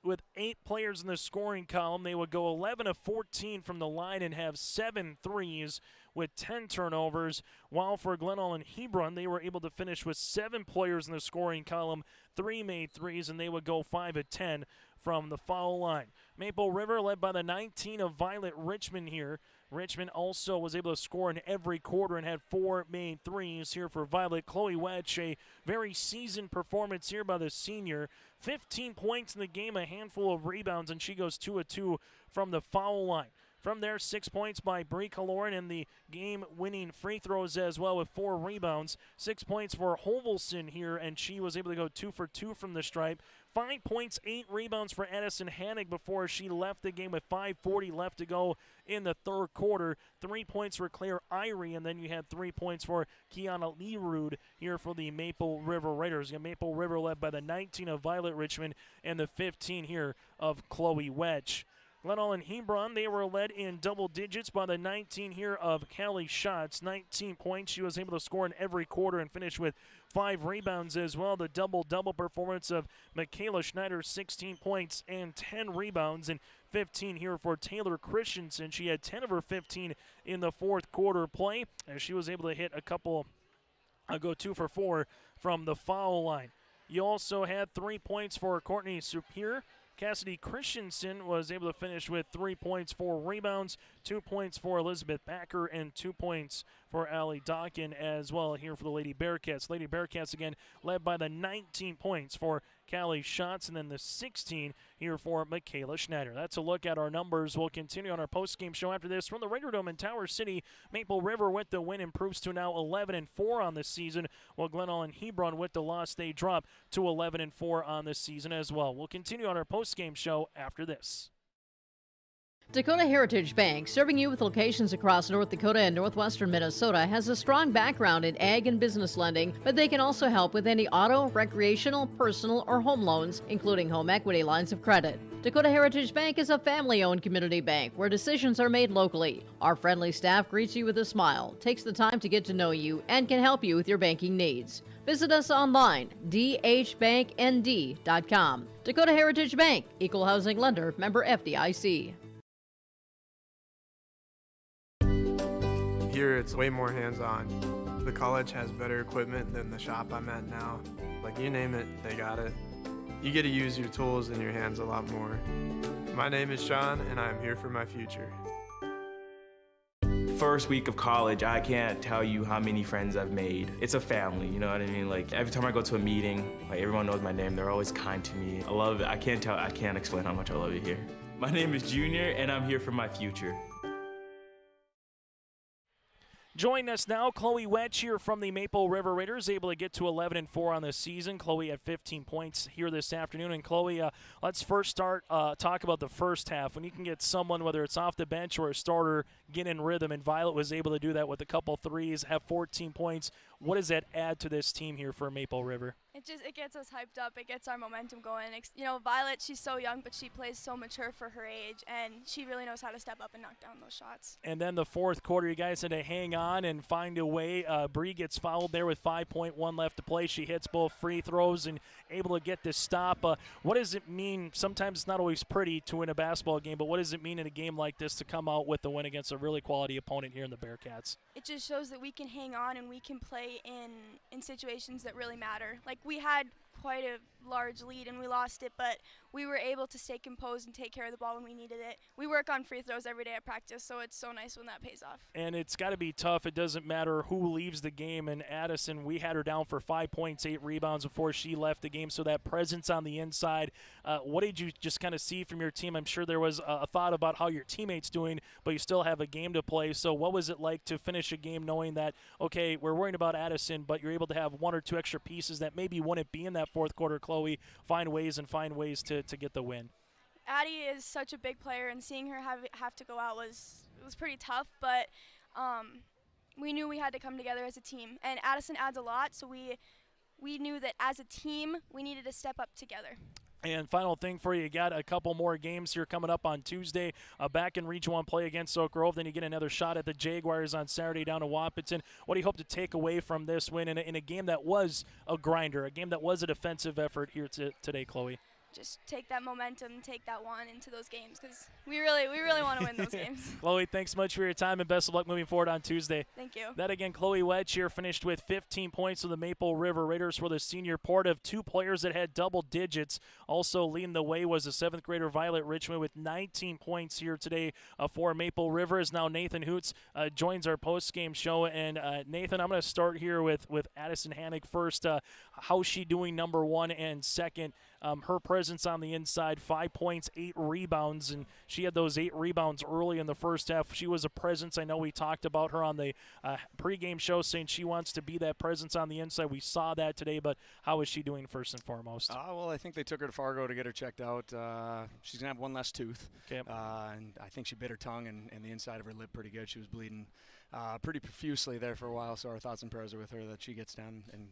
with 8 players in the scoring column. They would go 11 of 14 from the line and have 7 threes with 10 turnovers. While for Glen-Ullin Hebron, they were able to finish with 7 players in the scoring column, 3 made threes, and they would go 5 of 10 from the foul line. Maple River led by the 19 of Violet Richmond here. Richmond also was able to score in every quarter and had 4 made threes here for Violet. Chloe Wedge, a very seasoned performance here by the senior. 15 points in the game, a handful of rebounds, and she goes 2 of 2 from the foul line. From there, 6 points by Brie Glen-Ullin and the game-winning free throws as well with 4 rebounds. 6 points for Hovelson here, and she was able to go 2 for 2 from the stripe. 5 points, 8 rebounds for Edison Hannig before she left the game with 5:40 left to go in the third quarter. 3 points for Claire Irie, and then you had 3 points for Kiana Leerud here for the Maple River Raiders. Again, Maple River led by the 19 of Violet Richmond and the 15 here of Chloe Wedge. Glen-Ullin Hebron, they were led in double digits by the 19 here of Callie Schatz. 19 points. She was able to score in every quarter and finish with 5 rebounds as well. The double-double performance of Michaela Schneider, 16 points and 10 rebounds, and 15 here for Taylor Christensen. She had 10 of her 15 in the fourth quarter play, and she was able to hit a couple, go 2 for 4 from the foul line. You also had 3 points for Courtney Superior. Cassidy Christensen was able to finish with 3 points, 4 rebounds, 2 points for Elizabeth Backer, and 2 points for Allie Dawkin as well here for the Lady Bearcats. Lady Bearcats, again, led by the 19 points for Callie Schatz, and then the 16 here for Michaela Schneider. That's a look at our numbers. We'll continue on our post-game show after this. From the Raider Dome in Tower City, Maple River with the win improves to now 11-4 on the season, while Glen-Ullin Hebron with the loss, they drop to 11-4 on the season as well. We'll continue on our post-game show after this. Dakota Heritage Bank, serving you with locations across North Dakota and northwestern Minnesota, has a strong background in ag and business lending, but they can also help with any auto, recreational, personal, or home loans, including home equity lines of credit. Dakota Heritage Bank is a family-owned community bank where decisions are made locally. Our friendly staff greets you with a smile, takes the time to get to know you, and can help you with your banking needs. Visit us online, dhbanknd.com. Dakota Heritage Bank, equal housing lender, member FDIC. Here it's way more hands-on. The college has better equipment than the shop I'm at now. Like, you name it, they got it. You get to use your tools and your hands a lot more. My name is Sean, and I'm here for my future. First week of college, I can't tell you how many friends I've made. It's a family, you know what I mean? Like, every time I go to a meeting, like, everyone knows my name. They're always kind to me. I love it. I can't explain how much I love it here. My name is Junior, and I'm here for my future. Joining us now, Chloe Wedge here from the Maple River Raiders, able to get to 11-4 on the season. Chloe had 15 points here this afternoon. And Chloe, let's first start talk about the first half. When you can get someone, whether it's off the bench or a starter, get in rhythm, and Violet was able to do that with a couple threes, have 14 points. What does that add to this team here for Maple River? It gets us hyped up. It gets our momentum going. You know, Violet, she's so young, but she plays so mature for her age, and she really knows how to step up and knock down those shots. And then the fourth quarter, you guys had to hang on and find a way. Bree gets fouled there with 5.1 left to play. She hits both free throws and able to get this stop. What does it mean? Sometimes it's not always pretty to win a basketball game, but what does it mean in a game like this to come out with the win against a really quality opponent here in the Bearcats? It just shows that we can hang on and we can play in situations that really matter. Like, we had quite a large lead and we lost it, but we were able to stay composed and take care of the ball when we needed it. We work on free throws every day at practice, so it's so nice when that pays off. And it's got to be tough. It doesn't matter who leaves the game. And Addison, we had her down for 5 points, 8 rebounds before she left the game. So that presence on the inside, what did you just kind of see from your team? I'm sure there was a thought about how your teammates doing, but you still have a game to play. So what was it like to finish a game knowing that, okay, we're worrying about Addison, but you're able to have 1 or 2 extra pieces that maybe wouldn't be in that fourth quarter, Chloe, find ways to get the win? Addie is such a big player, and seeing her have to go out was pretty tough, but we knew we had to come together as a team. And Addison adds a lot, so we knew that as a team we needed to step up together. And final thing for you got a couple more games here coming up on Tuesday. Back in Region 1 play against Oak Grove. Then you get another shot at the Jaguars on Saturday down to Wahpeton. What do you hope to take away from this win in a game that was a grinder, a game that was a defensive effort here today, Chloe? Just take that momentum, take that one into those games, because we really want to win those games. Chloe, thanks so much for your time, and best of luck moving forward on Tuesday. Thank you. That again, Chloe Wedge here finished with 15 points for the Maple River Raiders for the senior port of 2 players that had double digits. Also leading the way was the 7th grader Violet Richmond with 19 points here today for Maple River. As now Nathan Hoots joins our post-game show. And Nathan, I'm going to start here with Addison Hannick first. How's she doing, number one, and second? Her presence on the inside, 5 points, 8 rebounds, and she had those 8 rebounds early in the first half. She was a presence. I know we talked about her on the pregame show saying she wants to be that presence on the inside. We saw that today, but how is she doing first and foremost? Well, I think they took her to Fargo to get her checked out. She's going to have 1 less tooth, okay. And I think she bit her tongue and the inside of her lip pretty good. She was bleeding pretty profusely there for a while, so our thoughts and prayers are with her that she gets down and,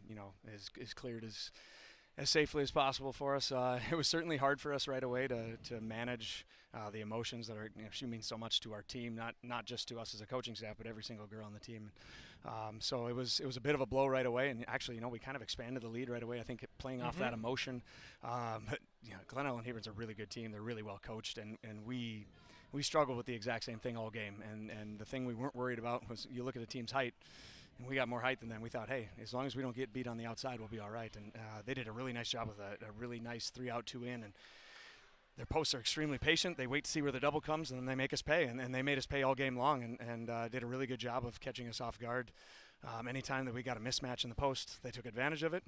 is cleared as safely as possible for us. It was certainly hard for us right away to manage the emotions that are, she means so much to our team, not just to us as a coaching staff, but every single girl on the team. So it was a bit of a blow right away, and actually, we kind of expanded the lead right away. I think playing off that emotion. But Glen-Ullin and Hebron's a really good team. They're really well coached, and we struggled with the exact same thing all game. And the thing we weren't worried about was, you look at the team's height. And we got more height than them. We thought, hey, as long as we don't get beat on the outside, we'll be all right. And they did a really nice job with a really nice 3-out, 2-in. And their posts are extremely patient. They wait to see where the double comes, and then they make us pay. And they made us pay all game long and did a really good job of catching us off guard. Anytime that we got a mismatch in the post, they took advantage of it.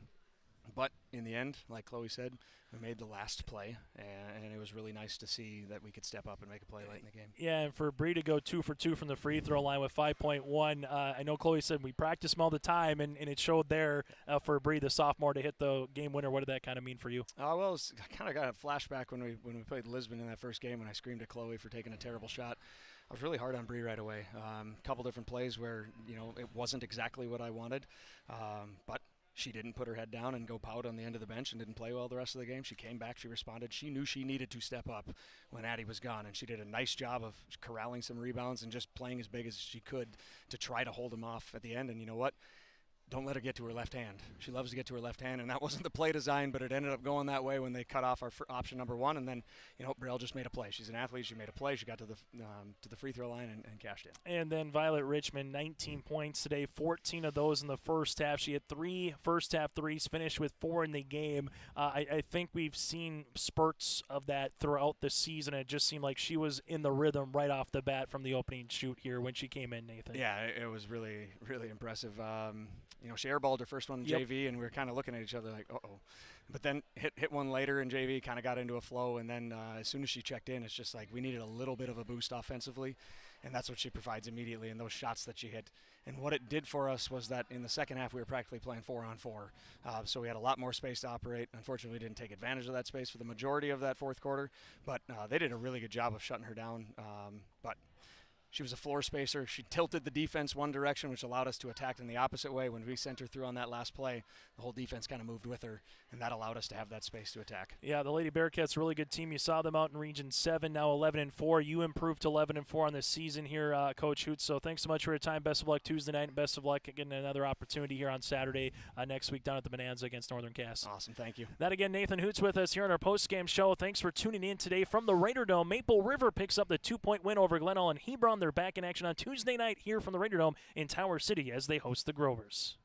But in the end, like Chloe said, we made the last play, and it was really nice to see that we could step up and make a play late in the game. Yeah, and for Bree to go 2 for 2 from the free throw line with 5.1, I know Chloe said we practice them all the time, and it showed there for Bree, the sophomore, to hit the game winner. What did that kind of mean for you? Well, I kind of got a flashback when we played Lisbon in that first game when I screamed at Chloe for taking a terrible shot. I was really hard on Bree right away. A couple different plays where, it wasn't exactly what I wanted, but she didn't put her head down and go pout on the end of the bench and didn't play well the rest of the game. She came back, she responded. She knew she needed to step up when Addie was gone, and she did a nice job of corralling some rebounds and just playing as big as she could to try to hold them off at the end. And you know what? Don't let her get to her left hand. She loves to get to her left hand, and that wasn't the play design, but it ended up going that way when they cut off our option number 1. And then, Brielle just made a play. She's an athlete. She made a play. She got to the free throw line and cashed in. And then Violet Richmond, 19 points today, 14 of those in the first half. She had 3 first-half threes, finished with 4 in the game. I think we've seen spurts of that throughout the season. It just seemed like she was in the rhythm right off the bat from the opening shoot here when she came in, Nathan. Yeah, it was really, really impressive. She airballed her first one in JV, and we were kind of looking at each other like, uh-oh. But then hit one later in JV, kind of got into a flow, and then as soon as she checked in, it's just like we needed a little bit of a boost offensively, and that's what she provides immediately in those shots that she hit. And what it did for us was that in the second half, we were practically playing 4-on-4, so we had a lot more space to operate. Unfortunately, we didn't take advantage of that space for the majority of that fourth quarter, but they did a really good job of shutting her down. But she was a floor spacer. She tilted the defense one direction, which allowed us to attack in the opposite way. When we sent her through on that last play, the whole defense kind of moved with her, and that allowed us to have that space to attack. Yeah, the Lady Bearcats, a really good team. You saw them out in Region 7, now 11-4. You improved to 11-4 on this season here, Coach Hoots. So thanks so much for your time. Best of luck Tuesday night, and best of luck getting another opportunity here on Saturday next week down at the Bonanza against Northern Cass. Awesome, thank you. That again, Nathan Hoots with us here on our post-game show. Thanks for tuning in today from the Raider Dome. Maple River picks up the 2-point win over Glen-Ullin Hebron. They're back in action on Tuesday night here from the Raider Dome in Tower City as they host the Grovers.